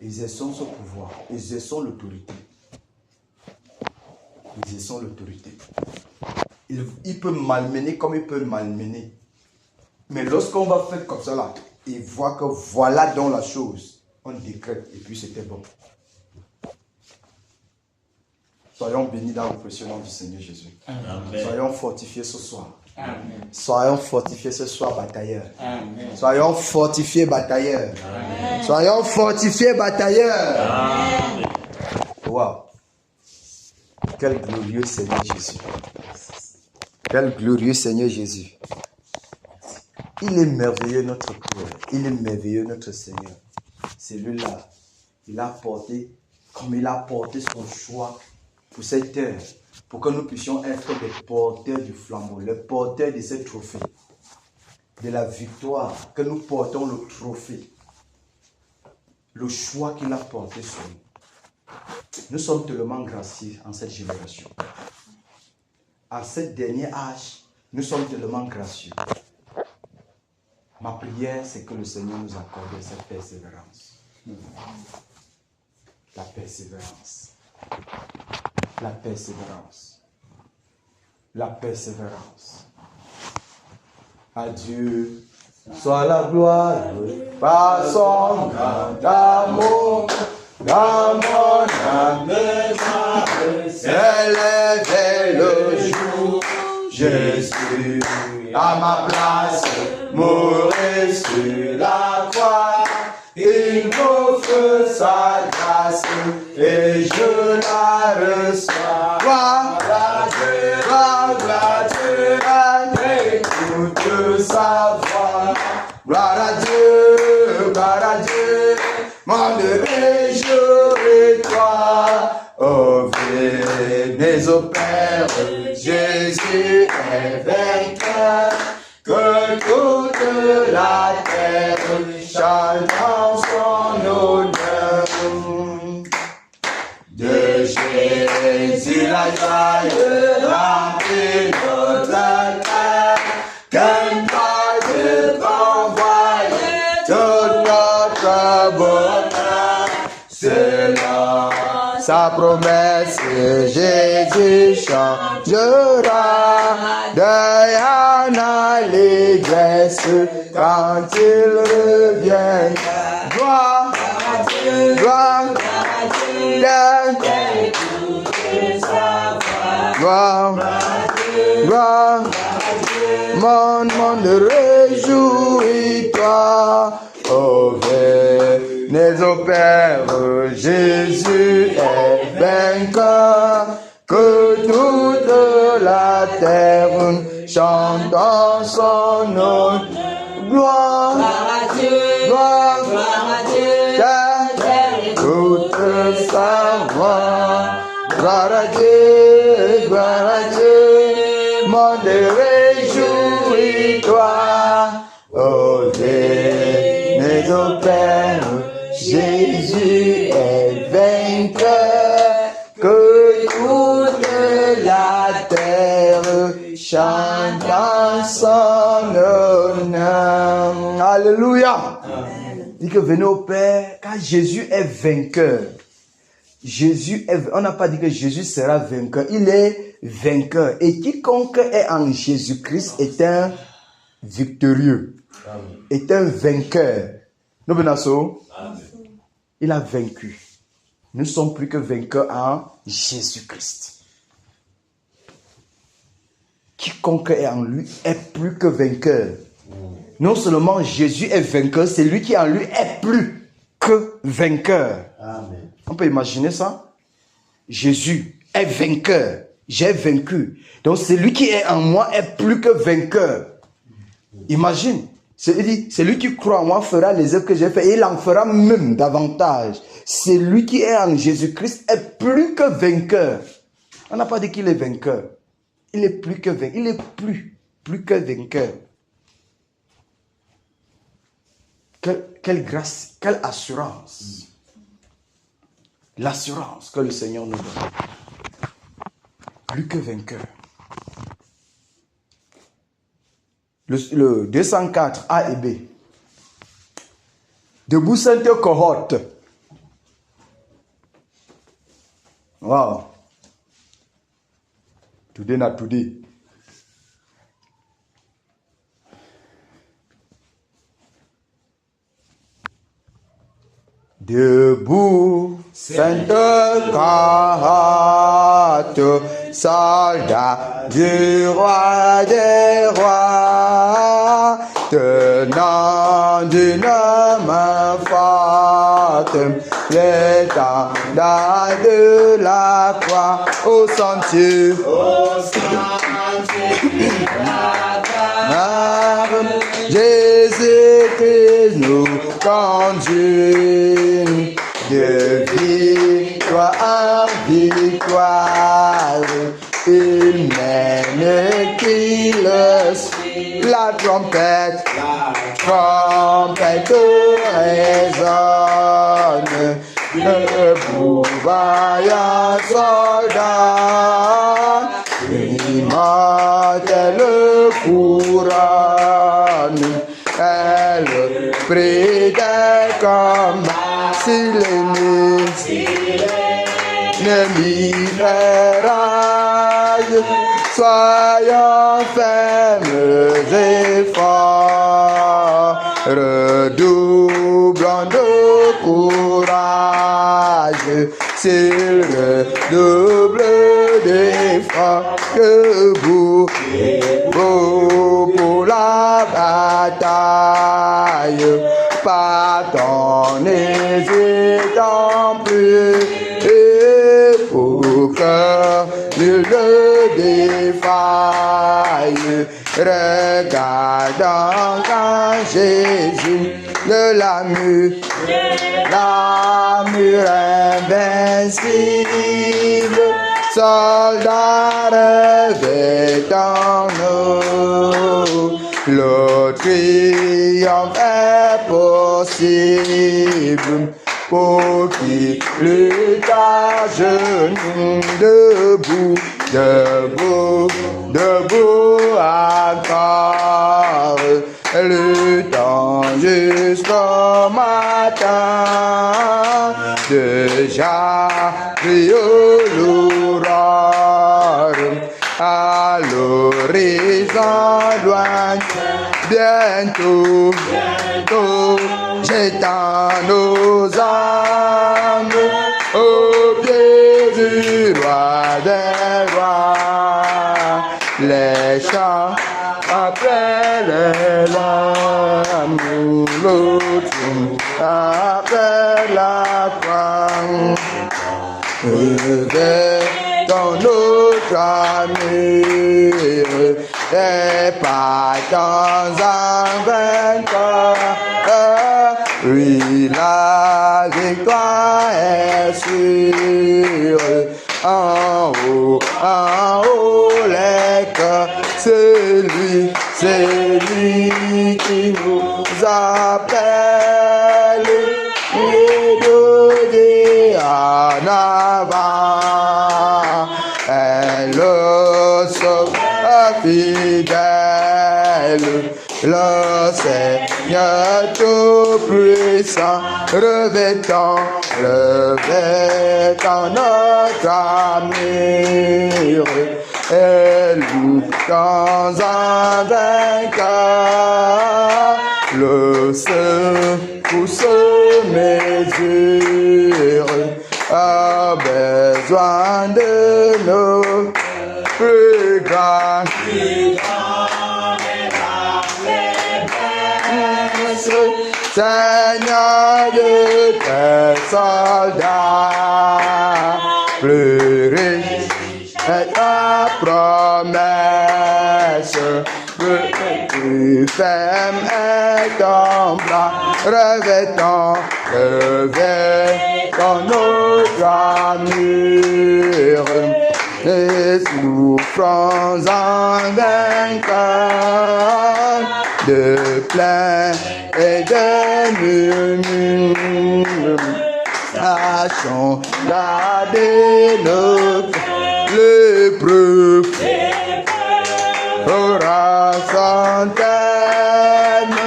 Exerçons ce pouvoir. Exerçons l'autorité. Exerçons l'autorité. Il peut malmener comme il peut malmener. Mais lorsqu'on va faire comme ça là, il voit que voilà dans la chose, on décrète et puis c'était bon. Soyons bénis dans le précieux nom du Seigneur Jésus. Amen. Soyons fortifiés ce soir. Amen. Soyons fortifiés ce soir, batailleurs. Amen. Soyons fortifiés, batailleurs. Amen. Soyons fortifiés, batailleurs. Amen. Wow. Quel glorieux Seigneur Jésus. Quel glorieux Seigneur Jésus. Il est merveilleux notre Père. Il est merveilleux notre Seigneur. C'est lui-là. Il a porté, comme il a porté son choix pour cette terre, pour que nous puissions être des porteurs du flambeau, les porteurs de ce trophée, de la victoire, que nous portons le trophée, le choix qu'il a porté sur nous. Nous sommes tellement gracieux en cette génération. À ce dernier âge, nous sommes tellement gracieux. Ma prière, c'est que le Seigneur nous accorde cette persévérance. La persévérance. La persévérance. La persévérance. À Dieu soit la gloire par son grand amour. Dans mon âme, s'élève le jour. Jésus, à ma place, mourir sur la croix. Il m'offre sa grâce et je la reçois. Gloire à Dieu, gloire à Dieu, écoute sa voix. Gloire à Dieu, mon réjouis-toi. Oh, venez au Père, Jésus est vainqueur. Que toute la terre chante en son honneur. De Jésus la joie remplit notre cœur. Qu'un Dieu convoie tout notre bonheur. C'est là sa promesse, Jésus changera de l'allégresse quand il revient. Gloire à Dieu, gloire à Dieu, gloire, gloire. monde réjouis-toi. Oh, venez au Père, Jésus est vainqueur. Que toute la terre chante en son nom. Gloire à Dieu, gloire à Dieu, toute sa voix. Gloire à Dieu, monde réjouis-toi. Oh, venez au Père, Jésus est vainqueur. Que toute la terre chante en son honneur. Alléluia. Dit que venez au Père, car Jésus est vainqueur. On n'a pas dit que Jésus sera vainqueur, il est vainqueur. Et quiconque est en Jésus-Christ est un victorieux, est un vainqueur. Nous venons. Il a vaincu. Nous ne sommes plus que vainqueurs en Jésus-Christ. Quiconque est en lui est plus que vainqueur. Non seulement Jésus est vainqueur, c'est lui qui en lui est plus que vainqueur. Amen. On peut imaginer ça? Jésus est vainqueur. J'ai vaincu. Donc celui qui est en moi est plus que vainqueur. Imagine. Celui qui croit en moi fera les œuvres que j'ai fait et il en fera même davantage. Celui qui est en Jésus-Christ est plus que vainqueur. On n'a pas dit qu'il est vainqueur. Il est plus que vainqueur. Il est plus que vainqueur. Quelle grâce, quelle assurance. L'assurance que le Seigneur nous donne. Plus que vainqueur. Le 204 A et B. Debout sainte cohorte. Wow. Today not today. Debout, sainte cohorte, soldats du roi des rois, tenant d'une main forte l'étendard de la croix au sentier. Jésus-Christ nous conduit de victoire en victoire. Il mène qui le suit. La trompette résonne. Debout, vaillant soldat, immortelle couronne. Elle prédit comme si l'ennemi rage. Soyons fermes et forts, redoublons de courage. S'il redouble d'efforts, que vous pour la bataille. Partons, n'hésitons plus, et pour que nul ne défaille. Regardons quand Jésus de la mur invincible, soldats revêtant nous. Le triomphe est possible pour qui lutte à genoux, debout, debout, debout encore, luttant jusqu'au matin. Déjà brille l'aurore à l'horizon loin. Bientôt, j'étends nos âmes au pied du roi des rois. Les chants après revêtons notre armure, et partons en vainqueur. Oui, la victoire est sûre. En haut, les cœurs, c'est lui qui nous appelle. Et nous dit en avant, elle sauveur fidèle. Le Seigneur tout-puissant, revêtons notre armure, et luttons en vainqueur. Le secousse mesure a besoin de nos plus grands. Seigneur de tes soldats, plus riche est ta promesse, plus ferme est ton bras, revêtons notre armure, et souffrons en vainqueur, de plein et de murmures, sachons garder notre l'épreuve, aura son terme,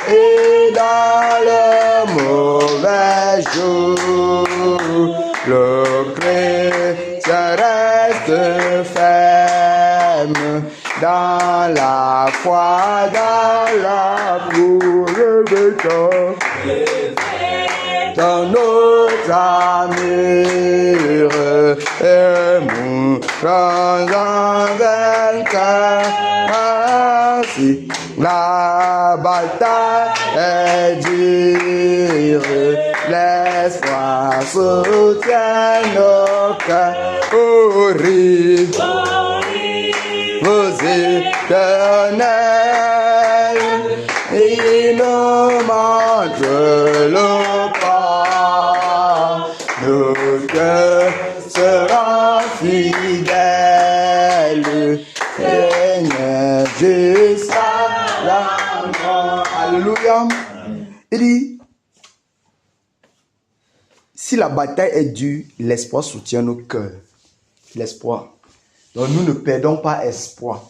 et dans le mauvais jour, le chrétien reste ferme, dans la foi, dans l'amour, revêtons dans notre armure, et mourons en vainqueur. Ainsi, la bataille est dure, l'espoir soutient nos cœurs. Horrible, vos éternels, il nous montre le pas. Nos cœurs seront fidèles, Seigneur, jusqu'à la mort. Alléluia. Il dit, si la bataille est dure, l'espoir soutient nos cœurs. L'espoir. Donc nous ne perdons pas espoir.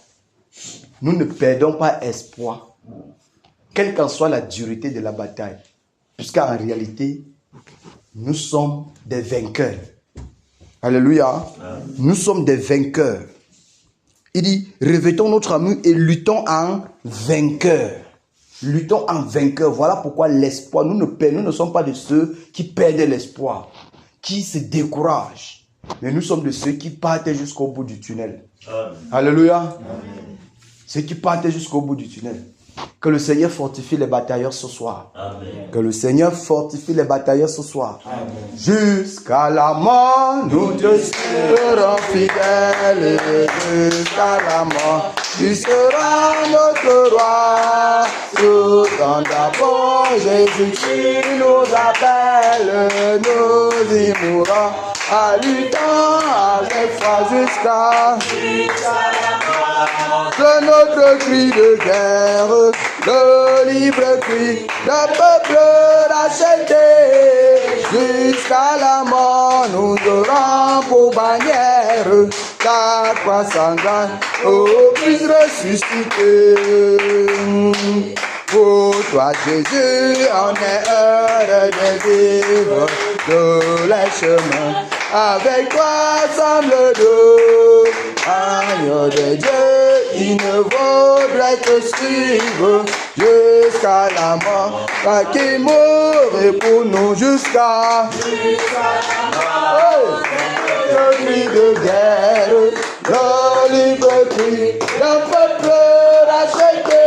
Nous ne perdons pas espoir. Quelle qu'en soit la dureté de la bataille. Puisqu'en réalité, nous sommes des vainqueurs. Alléluia. Nous sommes des vainqueurs. Il dit, revêtons notre armure et luttons en vainqueur. Luttons en vainqueur. Voilà pourquoi l'espoir, nous ne sommes pas de ceux qui perdent l'espoir, qui se découragent. Mais nous sommes de ceux qui partent jusqu'au bout du tunnel. Amen. Alléluia. Amen. Ceux qui partent jusqu'au bout du tunnel. Que le Seigneur fortifie les batailleurs ce soir. Amen. Que le Seigneur fortifie les batailleurs ce soir. Amen. Jusqu'à la mort, nous te serons fidèles. Jusqu'à la mort, tu seras notre roi. Tout en d'abord, Jésus, tu nous appelles. Nous y mourrons à lutter avec foi jusqu'à la mort. C'est notre cri de guerre, le libre cri d'un peuple racheté. Jusqu'à la mort, nous aurons pour bannière ta croix sanglante, ô Christ ressuscité. Pour toi, Jésus, on est heureux de vivre tous les chemins. Avec toi, semble doux, agneau de Dieu, il ne vaudrait que suivre jusqu'à la mort, car qu'il mourrait pour nous jusqu'à la mort. Le cri de guerre, le libre cri d'un peuple racheté.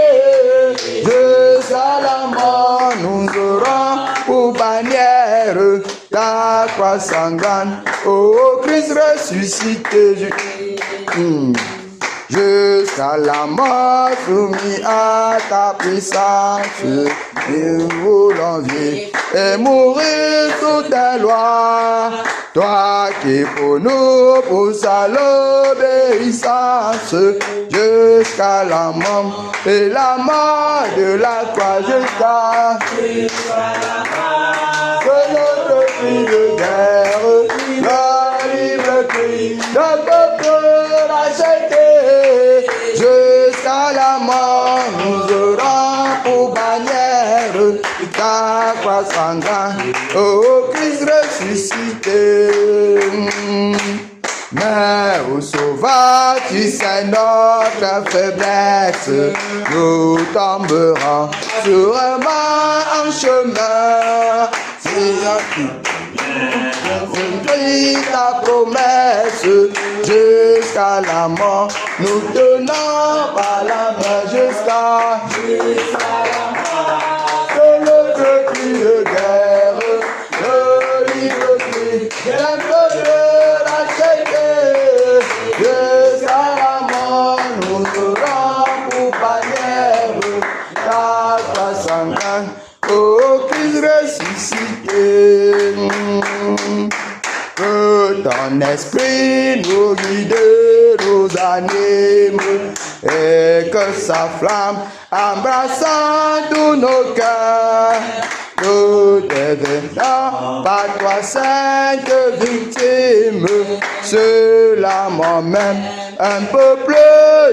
Jusqu'à la mort, nous aurons pour bannière ta ta croix sanglante, ô Christ ressuscité, jusqu'à la mort soumis à ta puissance, nous voulons vivre et mourir sous tes lois. Toi qui pour nous pousse à l'obéissance, jusqu'à la mort et la mort de la croix, jusqu'à la mort. Que notre cri de guerre, le libre cri de peuple racheté, jusqu'à la mort nous aurons pour bannière ta croix sanglante, ô Christ ressuscité. Mais au sauveur, tu sais notre faiblesse, nous tomberons sûrement en chemin. Si on prie ta promesse, jusqu'à la mort, nous tenons par la main jusqu'à la mort. Que notre cri de guerre, le libre cri d'un peuple racheté, jusqu'à la mort, nous aurons pour bannière ta croix sanglante, ô Christ ressuscité. Que ton esprit nous guide, nous anime, et que sa flamme embrassant tous nos cœurs, nous devenons par toi sainte victime, cela m'emmène un peuple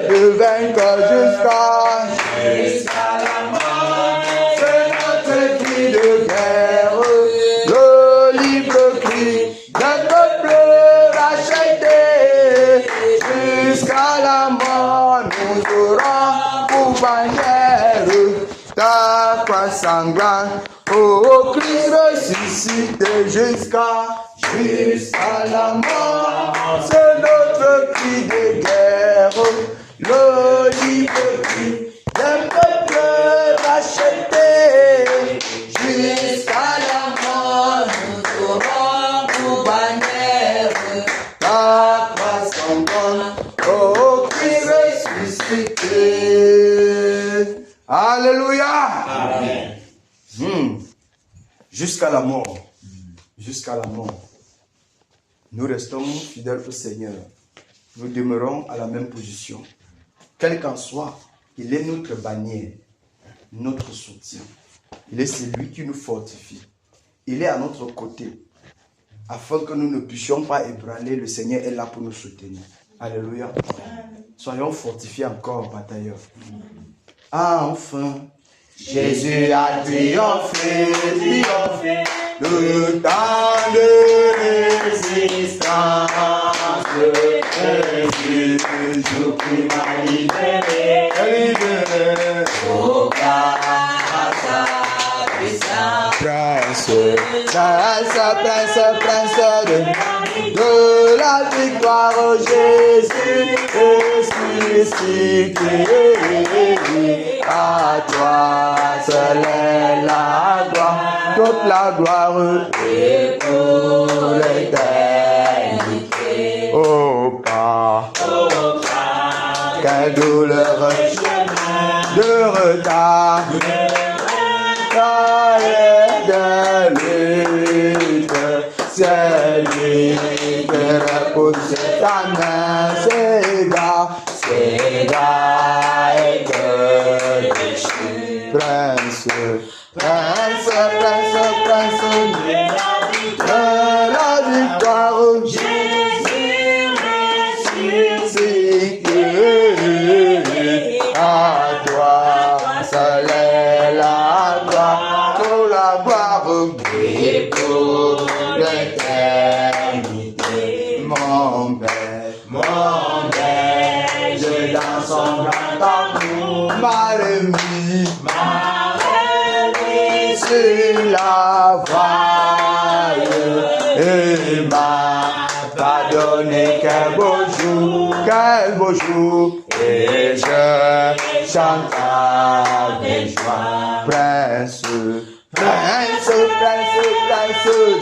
de vainqueurs jusqu'à la mort. C'est notre cri de guerre, le libre cri d'un peuple racheté, jusqu'à la mort nous aurons pour bannière ta croix sanglante, ô Christ ressuscité, jusqu'à la mort. C'est notre cri de guerre, le libre cri d'un peuple racheté, jusqu'à la mort nous aurons pour bannière ta croix sanglante, ô Christ ressuscité. Alléluia. Amen. Jusqu'à la mort. Jusqu'à la mort. Nous restons fidèles au Seigneur. Nous demeurons à la même position. Quel qu'en soit, il est notre bannière, notre soutien. Il est celui qui nous fortifie. Il est à notre côté. Afin que nous ne puissions pas ébranler, le Seigneur est là pour nous soutenir. Alléluia. Soyons fortifiés encore, batailleurs. Enfin, Jésus a triomphé, triomphé, le temps de résistance. Jésus, Jésus m'a libéré, libéré, au grâce à puissance. Prince de la victoire, Jésus ressuscité. À toi seule est la gloire, toute la gloire et pour l'éternité. Oh pas, quelle douleur de retard, de lutte, c'est lui qui repousse ta main, c'est gars et que Prince de la victoire, Jésus ressuscité. À toi seule est la gloire, pour la gloire et pour l'éternité. Mon Père, je dans son grand amour m'a remis sur la voie et m'a pardonné. Quel beau jour, et je chante avec joie. Prince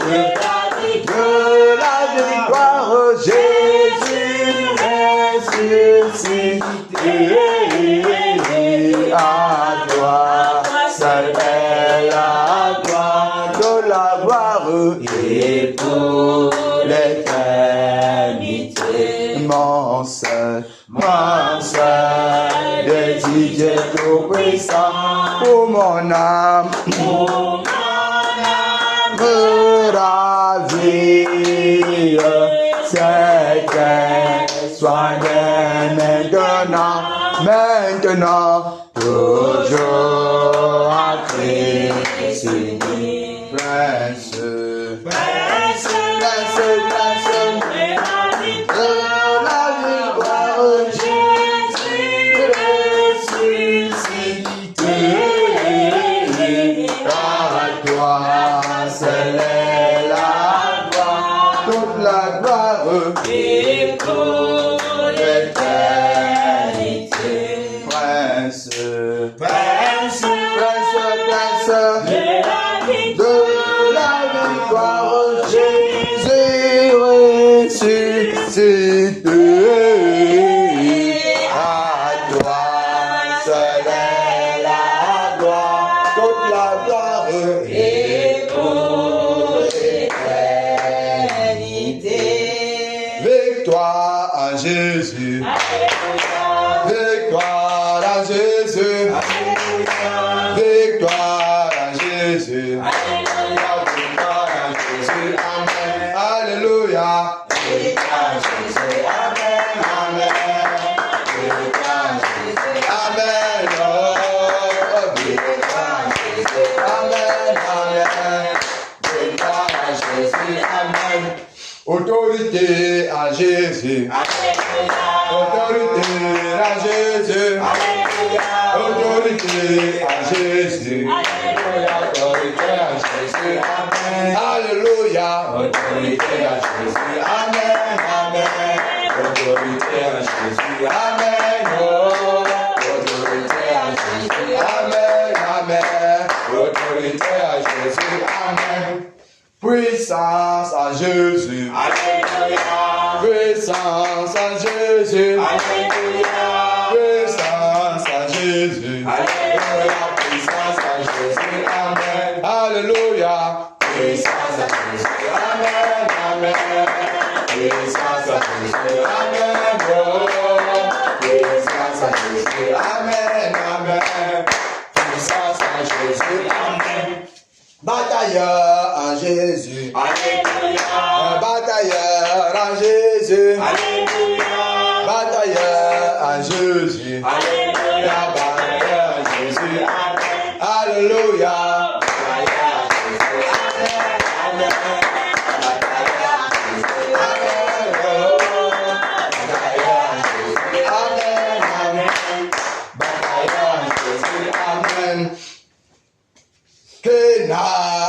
de et pour l'éternité. Mon seul de Dieu tout-puissant pour mon âme. Ravie, c'est soit maintenant, toujours à Christ uni. Prince, de la victoire, Jésus ressuscité. À toi, seul est la gloire, toute la gloire et pour l'éternité. Prince, de la victoire, Jésus ressuscité. À toi, seul est la gloire, toute la gloire et pour l'éternité. Victoire à Jésus. Victoire à Jésus. Victoire à Jésus. Victoire à Jésus. Amen. Alléluia. Victoire à Jésus. Amen. Amen. Victoire à Jésus. Amen. Oh, victoire à Jésus. Amen. Amen. Victoire à Jésus. Amen. Autorité à Jésus. Autorité à Jésus. Autorité à Jésus. Autorité à Jésus. Amen. Alléluia. Autorité à Jésus. Amen. Amen. Autorité à Jésus. Amen. Oh. Autorité à Jésus. Amen. Amen. Autorité à Jésus. Amen. Puissance à Jésus. Alléluia. Puissance à Jésus. Alléluia. Puissance à Jésus. Alléluia. Puissance à Jésus. Amen. Alléluia. Puissance à Jésus. Amen. Amen. Puissance à Jésus. Amen. Oh. Puissance à Jésus. Amen. Amen. Puissance à Jésus. Amen. Batailleur en Jésus. Alléluia. Batailleur en Jésus. Alléluia. Batailleur en Jésus. Alléluia. Batailleur en Jésus. Amen. Alléluia. Batailleur en Jésus. Amen. Amen. Batailleur en Jésus. Amen. Batailleur en Jésus. Amen. Amen. Batailleur en Jésus. Amen. Kéna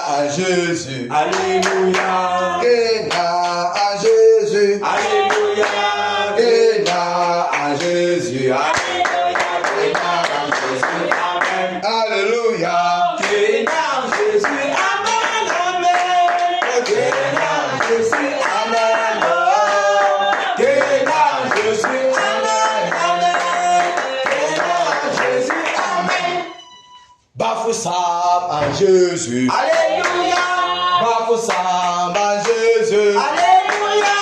à Jésus. Alléluia. Kéna à Jésus. Alléluia. Kéna à Jésus. Alléluia. Kéna à Jésus. Amen. Alléluia. Kéna à Jésus. Amen. Amen. Kéna à Jésus. Amen. Kéna à Jésus. Amen. Amen. Kéna à Jésus. Amen. Bafoussam en Jésus. Alléluia. Bafoussam en Jésus. Alléluia.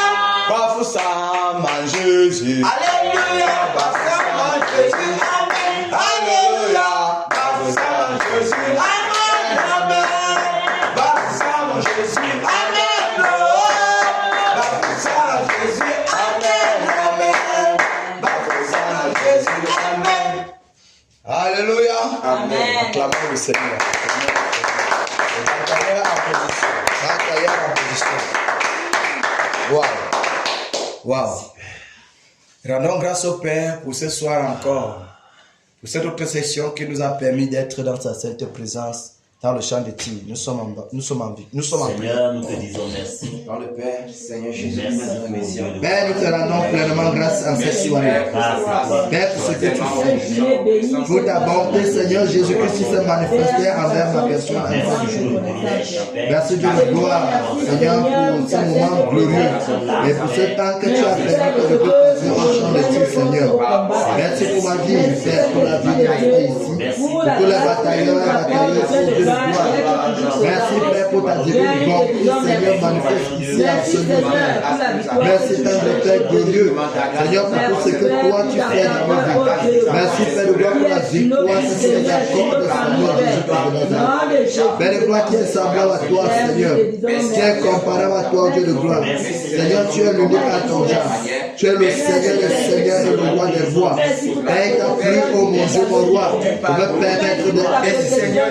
Bafoussam en Jésus. Alléluia. Bafoussam en Jésus. Amen. Alléluia. Bafoussam en Jésus. Amen. Amen. Bafoussam en Jésus. Amen. Bafoussam en Jésus. Amen. Amen. Bafoussam en Jésus. Amen. Alléluia. Amen. Acclamons le Seigneur. Batailleur en position. Batailleur en position. Wow. Wow. Rendons grâce au Père pour ce soir encore. Pour cette autre session qui nous a permis d'être dans sa sainte présence. Dans le champ de tir, nous sommes en vie. Seigneur, nous te disons merci. Dans le Père, Seigneur Jésus, Merci. Père, nous te rendons pleinement grâce en cette soirée. Père, pour ce que tu fais. Pour ta bonté, Seigneur Jésus-Christ, qui s'est manifesté envers ma personne à la du jour. Merci Dieu de gloire, Seigneur, pour ce moment glorieux et pour ce temps que tu as permis que je puisse Merci marchand de Dieu, Seigneur. Merci pour ma vie, Père, pour la vie de rester ici. Pour tous les batailleurs et batailleuses pour Dieu de gloire. Merci, Père, pour ta divine bonté, Seigneur, manifeste ici en ce moment. Merci, Père, de Père glorieux. Seigneur, pour tout ce que toi tu fais dans nos vies. Merci, Père de gloire, pour la victoire que tu nous accordes, Seigneur Jésus-Christ de Nazareth. Père de gloire, qui est semblable à toi, Seigneur. Qui est comparable à toi, Dieu de gloire. Seigneur, tu es l'unique à ton genre. Tu es le Seigneur des seigneurs et le roi des rois. Père, il t'a pris, oh mon Dieu, mon roi, de me permettre de me placer, Seigneur,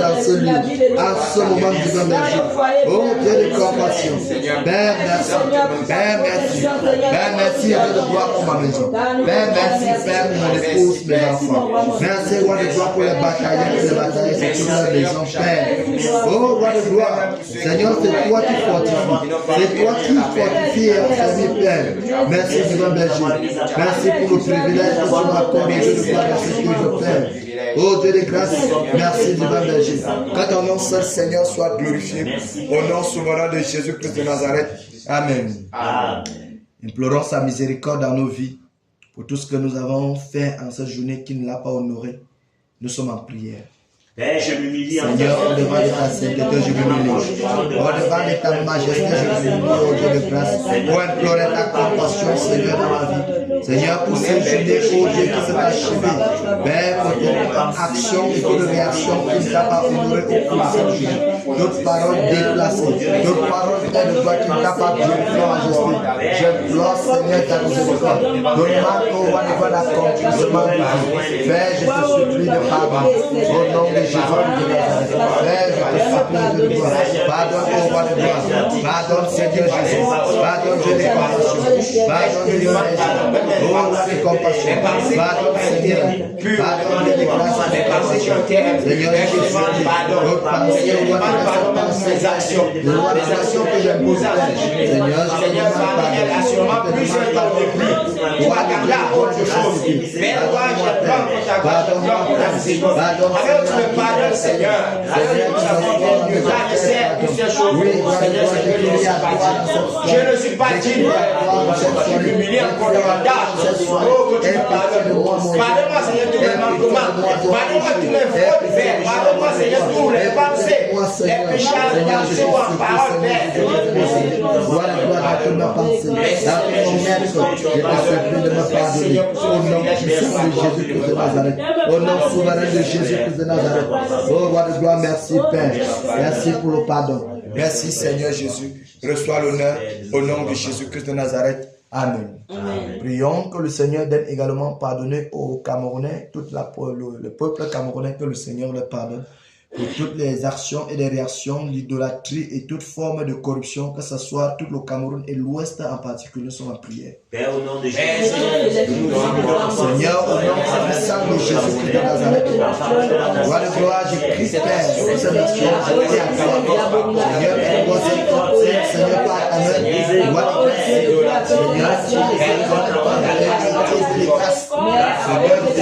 dans ce lieu, en ce moment divin, merci. Oh Dieu de compassion. Père, merci. Père, merci. Père, merci, Dieu de gloire pour ma maison. Père, merci, Père, pour mon épouse, mes enfants. Merci, roi de gloire, pour les bataillons et les batailles sur toute la maison, Père. Oh, roi de gloire, Seigneur, c'est toi qui fortifies. C'est toi qui fortifies et affermis, Père. Merci, divin berger. Merci pour le privilège que tu m'accordes, Dieu de gloire, dans ce que je fais. Oh Dieu de grâce, merci, divin berger. Que ton nom seul, Seigneur, soit glorifié. Au nom souverain de Jésus-Christ de Nazareth. Amen. Amen. Implorons sa miséricorde dans nos vies pour tout ce que nous avons fait en cette journée qui ne l'a pas honoré. Nous sommes en prière. Père, je m'humilie en Seigneur, au devant de ta sainteté, je m'humilie. Au devant de ta majesté, je m'humilie, oh Dieu de grâce, pour implorer ta compassion, Seigneur, dans ma vie. Seigneur, pour cette journée, oh Dieu, qui s'est achevée, Père, pour toute action et toute réaction qui ne t'a pas honoré au cours de cette journée. Toute parole déplacée, toute parole de toi qui ne t'a pas glorifié en majesté. Je glore, Seigneur, ta miséricorde. Donne-moi, oh roi de gloire, l'accomplissement de la vie. Père, je te supplie de pardon. Au nom de Jésus de Nazareth. Père, je te supplie de gloire. Pardonne, oh roi de gloire. Pardonne, Seigneur Jésus. Pardonne, Dieu de compassion. Pardonne, Dieu de compassion. Oh, roi de compassion. Pardonne, Seigneur. Pardonne, Dieu de grâce. Seigneur Jésus. Notre pensée, oh roi de mes actions, le roi des actions que j'impose, Seigneur, assurément plus je t'en veux plus. Pour accorder à autre chose. Mais toi, je prends pour ta gloire, pour ta miséricorde. Alors tu me pardonnes, Seigneur. Alors tu m'as fait Dieu. Car je sais toutes ces choses. Seigneur, c'est que je ne suis pas digne. Je ne suis pas digne. Je m'humilie encore davantage. Oh, que tu me pardonnes. Pardonne-moi, Seigneur, tous les manquements. Pardonne-moi tous les fautes faites. Pardonne-moi, Seigneur, tous les pensées. Les péchés en pensée ou en parole, Père. Voilà, gloire à ton pensée. Dans ton maître, je te supplie de me pardonner. Au nom puissant de Jésus-Christ de Nazareth. Au nom souverain de Jésus-Christ de Nazareth. Oh, roi de gloire, merci, Père. Merci pour le pardon. Merci, Seigneur Jésus. Reçois l'honneur au nom de Jésus-Christ de Nazareth. Amen. Amen. Prions que le Seigneur donne également pardonner aux Camerounais, le peuple camerounais, que le Seigneur le pardonne pour toutes les actions et les réactions, l'idolâtrie et toute forme de corruption, que ce soit tout le Cameroun et l'Ouest en particulier, sont en prière. Père, au nom de Jésus. Seigneur, au nom puissant de Jésus-Christ de Nazareth, roi de gloire, je prie, Père, pour ces nations, je prie à toi. Seigneur, aide-moi cette prière, Seigneur, par ta main, roi de grâce, Seigneur, tu es de grâce. Seigneur, tu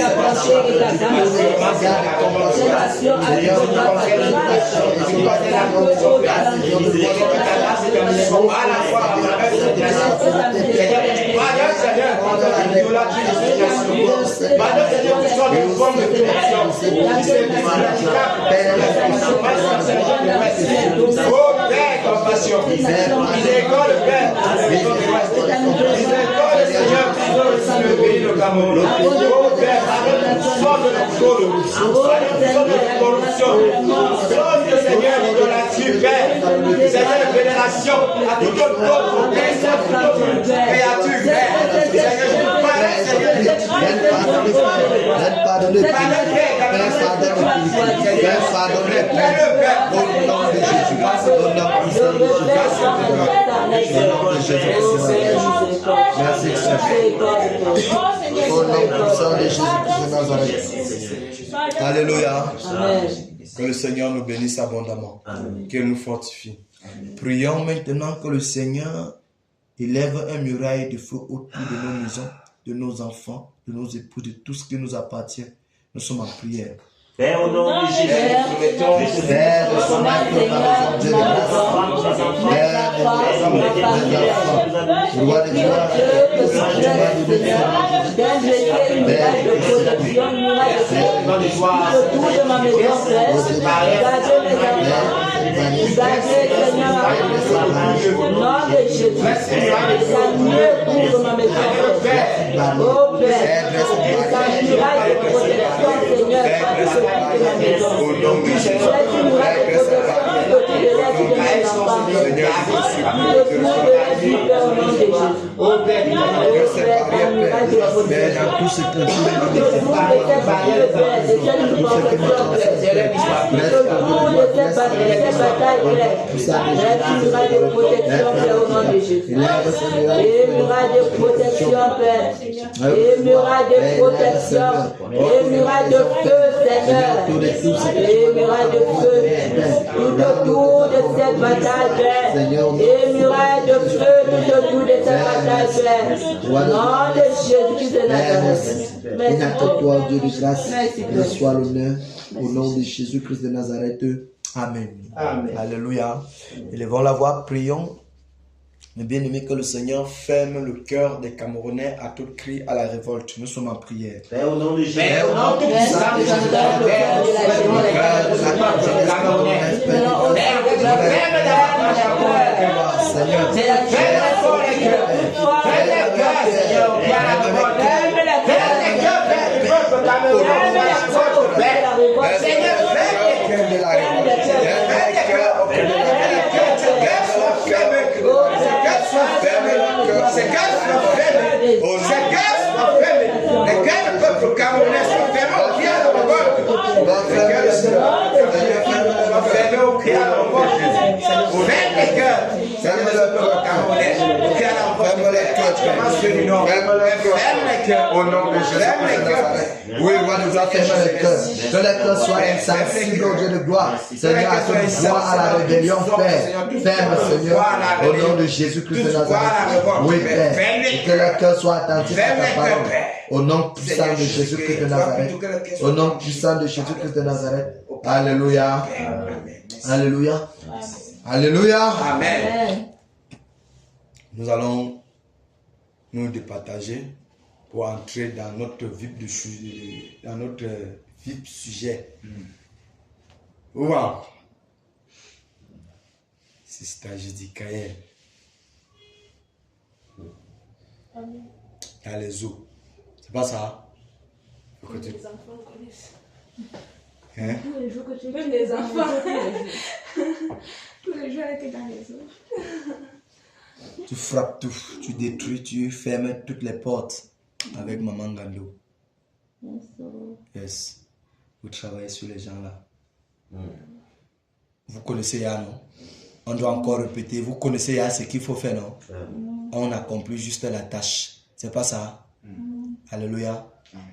Seigneur, l'idolâtrie, Père, Seigneur, la vénération à toute autre créature, Père. Seigneur, je te parle, Seigneur, Alléluia. Que le Seigneur nous bénisse abondamment. Qu'il nous fortifie. Prions maintenant que le Seigneur élève un muraille de feu autour de nos maisons, de nos enfants, de nos époux, de tout ce qui nous appartient. Nous sommes en prière. Père, au nom de Jésus, Père, reçois ma Dieu de grâce. Père, gloire de gloire, toi, Dieu de grâce, reçois l'honneur au nom de Jésus-Christ de Nazareth. Amen. Amen. Alléluia. Élevons la voix, prions. Mais bien aimé, que le Seigneur ferme le cœur des Camerounais à tout cri à la révolte. Nous sommes en prière. Père, au nom de Jésus, Père, au nom de Au nom de Jésus. Oui, roi de gloire, ferme les cœurs. Que les cœurs soient insensibles au Dieu de gloire. Seigneur, à ton droit à la rébellion, Père. Ferme, Seigneur, au nom de Jésus-Christ de Nazareth. Oui, Père. Et que les cœurs soient attentifs à ta parole. Au nom puissant de Jésus-Christ de Nazareth. Au nom puissant de Jésus-Christ de Nazareth. Alléluia. Alléluia. Alléluia. Amen. Nous allons nous départager pour entrer dans notre vif sujet. Wow. C'est Sister Kael. Dans les eaux. C'est pas ça? Les enfants connaissent. Hein? Tous les jours que tu même les enfants. Tous les jours, elle était dans les eaux. Tu frappes tout, tu détruis, tu fermes toutes les portes avec Maman Gando. Yes. Vous travaillez sur les gens là. Vous connaissez ya, non? On doit encore répéter. Vous connaissez ya ce qu'il faut faire, non? On accomplit juste la tâche. C'est pas ça? Alléluia.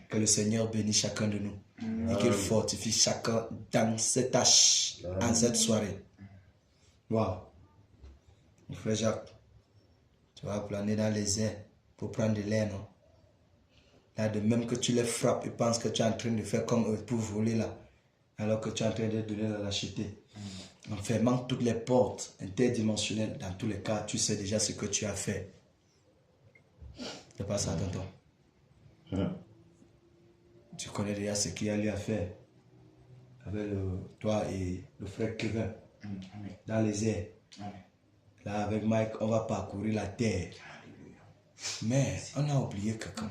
Que le Seigneur bénisse chacun de nous. Et qu'il fortifie chacun dans ses tâches en cette soirée. Waouh. Mon frère Jacques, tu vas planer dans les airs pour prendre de l'air, non? Là, de même que tu les frappes, ils pensent que tu es en train de faire comme eux pour voler là. Alors que tu es en train de donner la lâcheté. En fermant toutes les portes interdimensionnelles, dans tous les cas, tu sais déjà ce que tu as fait. C'est pas ça, tonton? Tu connais déjà ce qu'il y a lui à faire avec toi et le frère Kevin dans les airs. Là, avec Mike, on va parcourir la terre. Mais on a oublié quelqu'un.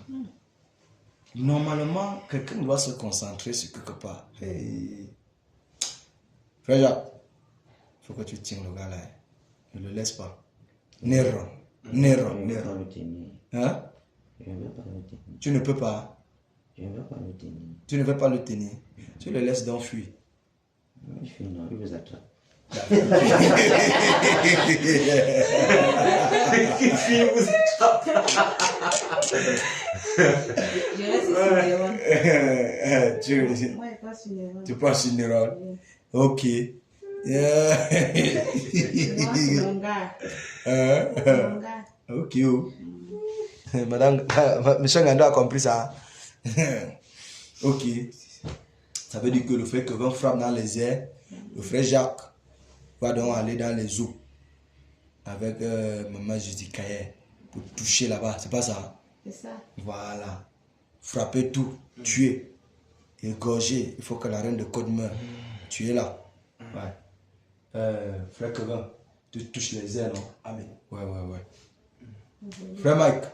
Normalement, quelqu'un doit se concentrer sur quelque part. Hey. Frère Jacques, il faut que tu tiens le gars là. Ne le laisse pas. Néron. Hein? Tu ne peux pas. Tu ne veux pas le tenir. Tu le laisses donc fuir. Non, il vous attrape. Tu passes une erreur. Ok. Ok. Madame, monsieur Gando a compris ça. Ok. Ça veut dire que le frère Kevin frappe dans les airs. Le frère Jacques va donc aller dans les eaux avec maman Jésus Kaye pour toucher là-bas. C'est pas ça? C'est ça. Voilà. Frapper tout, tuer, égorger. Il faut que la reine de Côte meure. Tu es là. Ouais. Frère Kevin, tu touches les airs, non? Amen. Ouais. Frère Mike,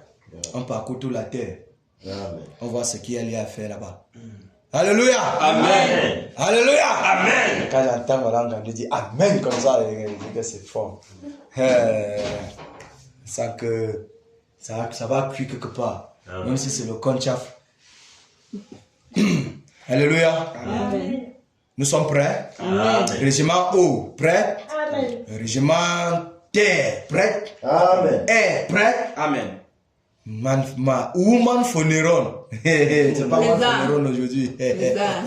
on parcourt toute la terre. Amen. On voit ce qu'il y a à faire là-bas. Alléluia. Amen. Alléluia. Amen. Quand j'entends ma langue, je dis Amen comme ça, c'est fort. Ça que ça va appuyer quelque part. Amen. Même si c'est le conchaf. Alléluia. Amen. Nous sommes prêts. Amen. Régiment O, prêt. Amen. Régiment Terre, prêt. Amen. Air, prêt. Amen. Woman Phonéron. C'est pas Les man arts. Phonéron aujourd'hui. Les arts.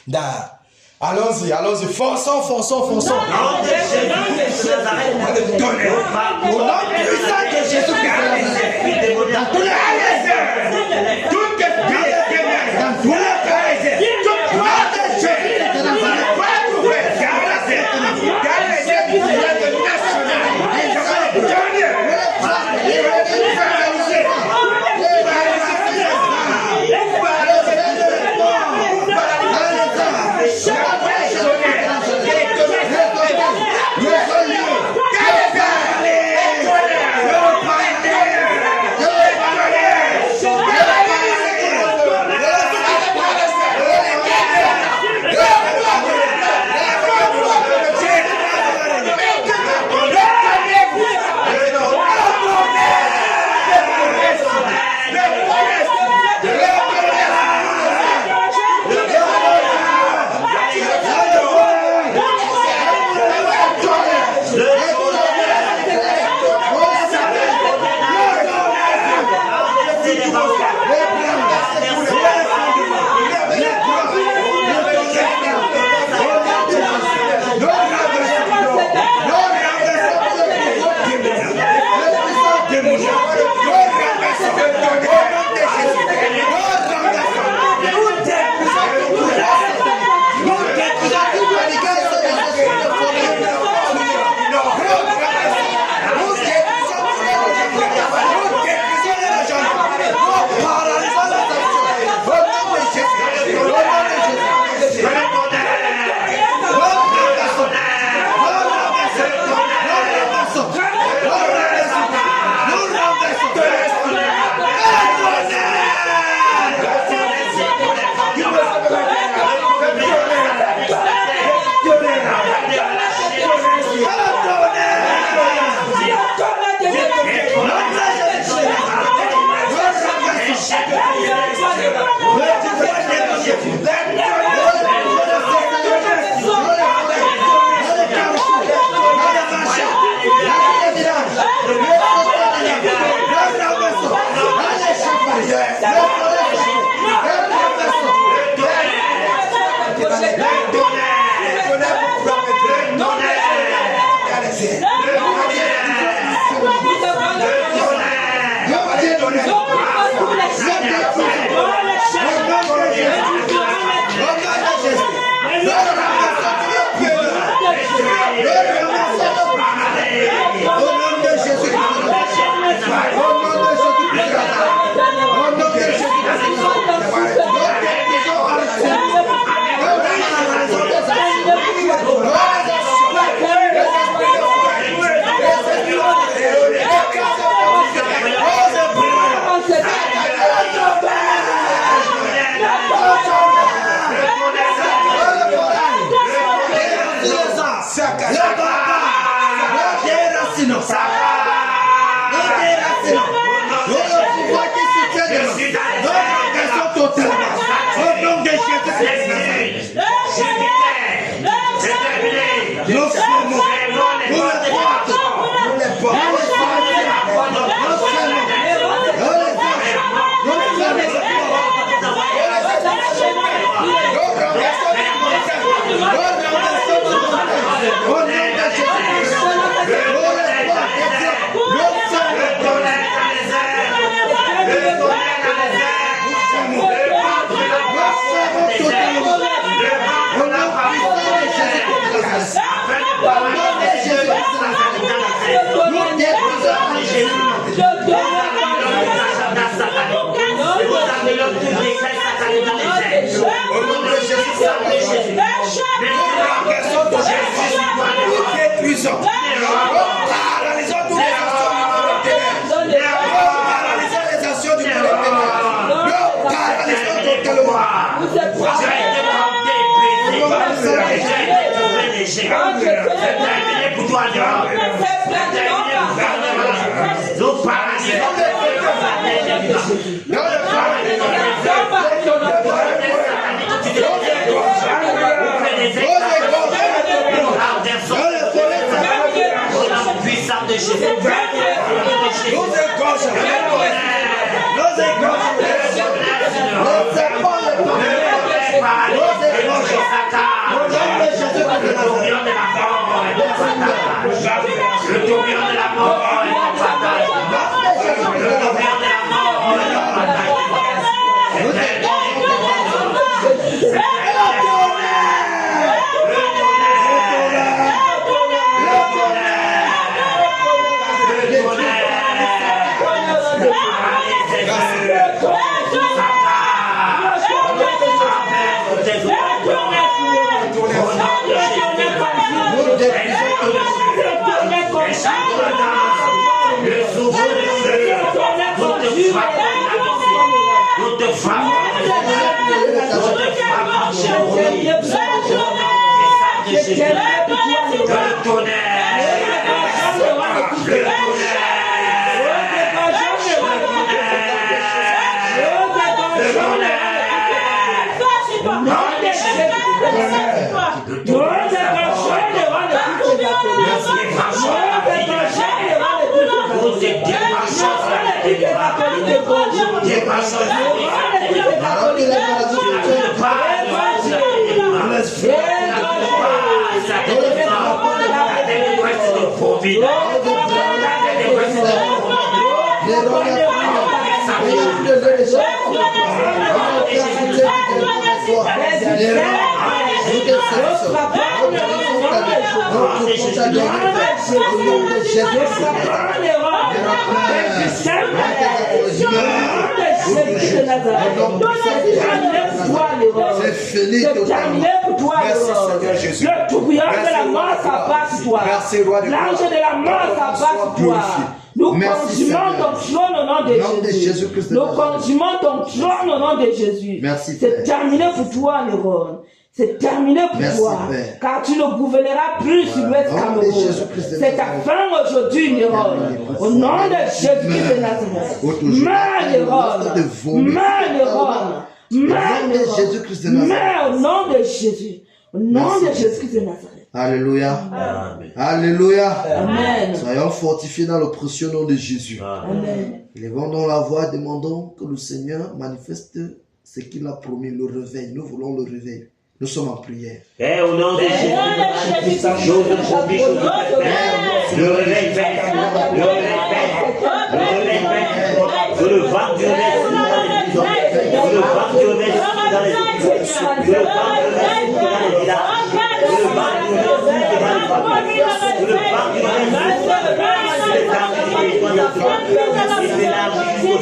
Da. Allons-y. Forçons. Nom de Jésus de Nazareth. On le donne. Au nom puissant de Jésus-Christ. Dans tous les pays, toutes les pays, dans tous les pays, toute gloire de Jésus de Nazareth, pas trouver. Car les Égyptiens Totalement. C'est fini totalement. Merci Seigneur Jésus. Le tourbillon de la mort s'abat sur toi. Merci Roi de gloire. L'ange de la mort s'abat sur toi. Nous consumons ton trône au nom de Jésus. Nous consumons ton trône au nom de Jésus. Merci. C'est terminé pour toi, Néron. C'est terminé pour toi. Père. Car tu ne gouverneras plus sur l'Ouest Cameroun. C'est ta fin aujourd'hui, Néron. Au nom de Jésus de Nazareth. Meurs, Néron. Meurs, Néron. Meurs au nom de Jésus. Au nom de Jésus de Nazareth. Alléluia. Amen. Alléluia. Amen. Soyons fortifiés dans le précieux nom de Jésus. Amen. Levons donc la voix, demandons que le Seigneur manifeste ce qu'il a promis, le réveil. Nous voulons le réveil. Nous sommes en prière. Et au nom de Jésus, chose de promis, chose de Père, le réveil Père, le réveil Père, le réveil Père, que le vent du réveil dans les prisons, que le vent du réveil dans les hôpitaux, que le vent du réveil dans les villages, que le vent du réveil dans les familles, que le vent du réveil c'est terminé, toi la foi, il s'élargit jusqu'aux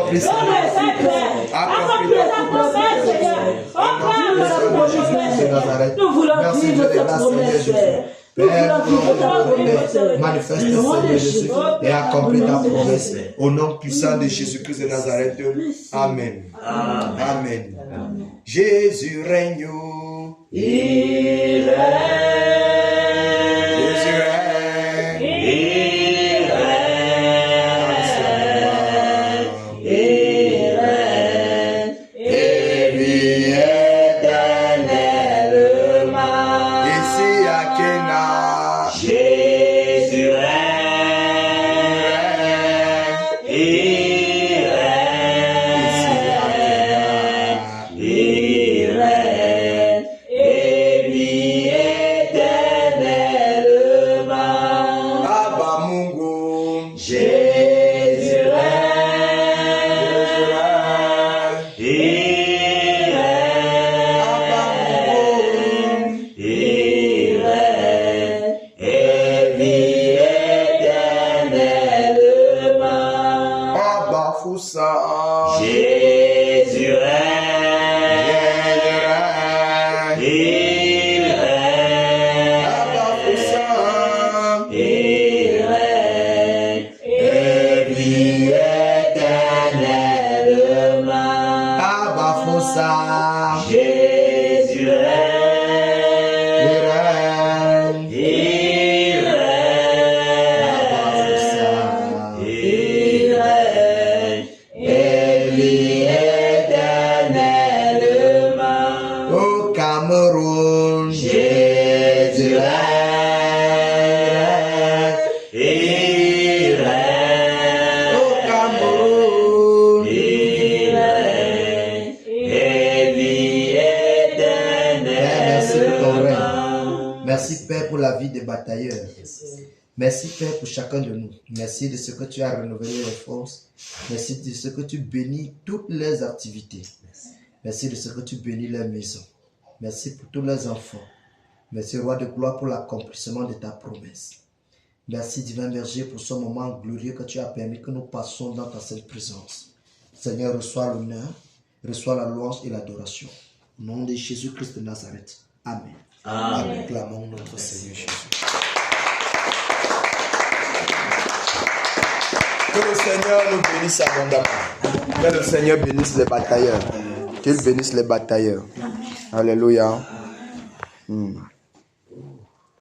Accomplis ça. Accomplis ça. Nous voulons vivre ta promesse, Père. Père, manifeste Seigneur Jésus et accomplis ta promesse. Au nom puissant de Jésus-Christ de Nazareth. Amen. Amen. Jésus règne. Il règne. Jésus règne. Il règne. Il règne. Et vit éternellement. Ici à Kena. Jésus règne. Il règne. Il règne. Et vit éternellement. Abba Mungu. Jésus règne. Il règne. Il règne. Et vit éternellement. Abba Fusa. Jésus règne. Il règne. Abba Fusa. Il règne. Et vit éternellement. Abba Fusa. Jésus règne. Il règne. Il règne. Il règne. Et vit éternellement. Au Cameroun. Jésus règne. Il règne. Au Cameroun. Il règne. Et vit Merci pour ton règne. éternellement. Merci Père pour la vie des batailleurs. Merci Père pour chacun de nous. Merci de ce que tu as renouvelé les forces. Merci de ce que tu bénis toutes les activités. Merci de ce que tu bénis les maisons. Merci pour tous les enfants. Merci Roi de gloire pour l'accomplissement de ta promesse. Merci Divin Berger pour ce moment glorieux que tu as permis que nous passions dans ta sainte présence. Seigneur, reçois l'honneur, reçois la louange et l'adoration. Au nom de Jésus-Christ de Nazareth. Amen. Amen. Acclamons notre Seigneur Jésus. Que le Seigneur nous bénisse abondamment. Que le Seigneur bénisse les batailleurs. Qu'il bénisse les batailleurs. Alléluia.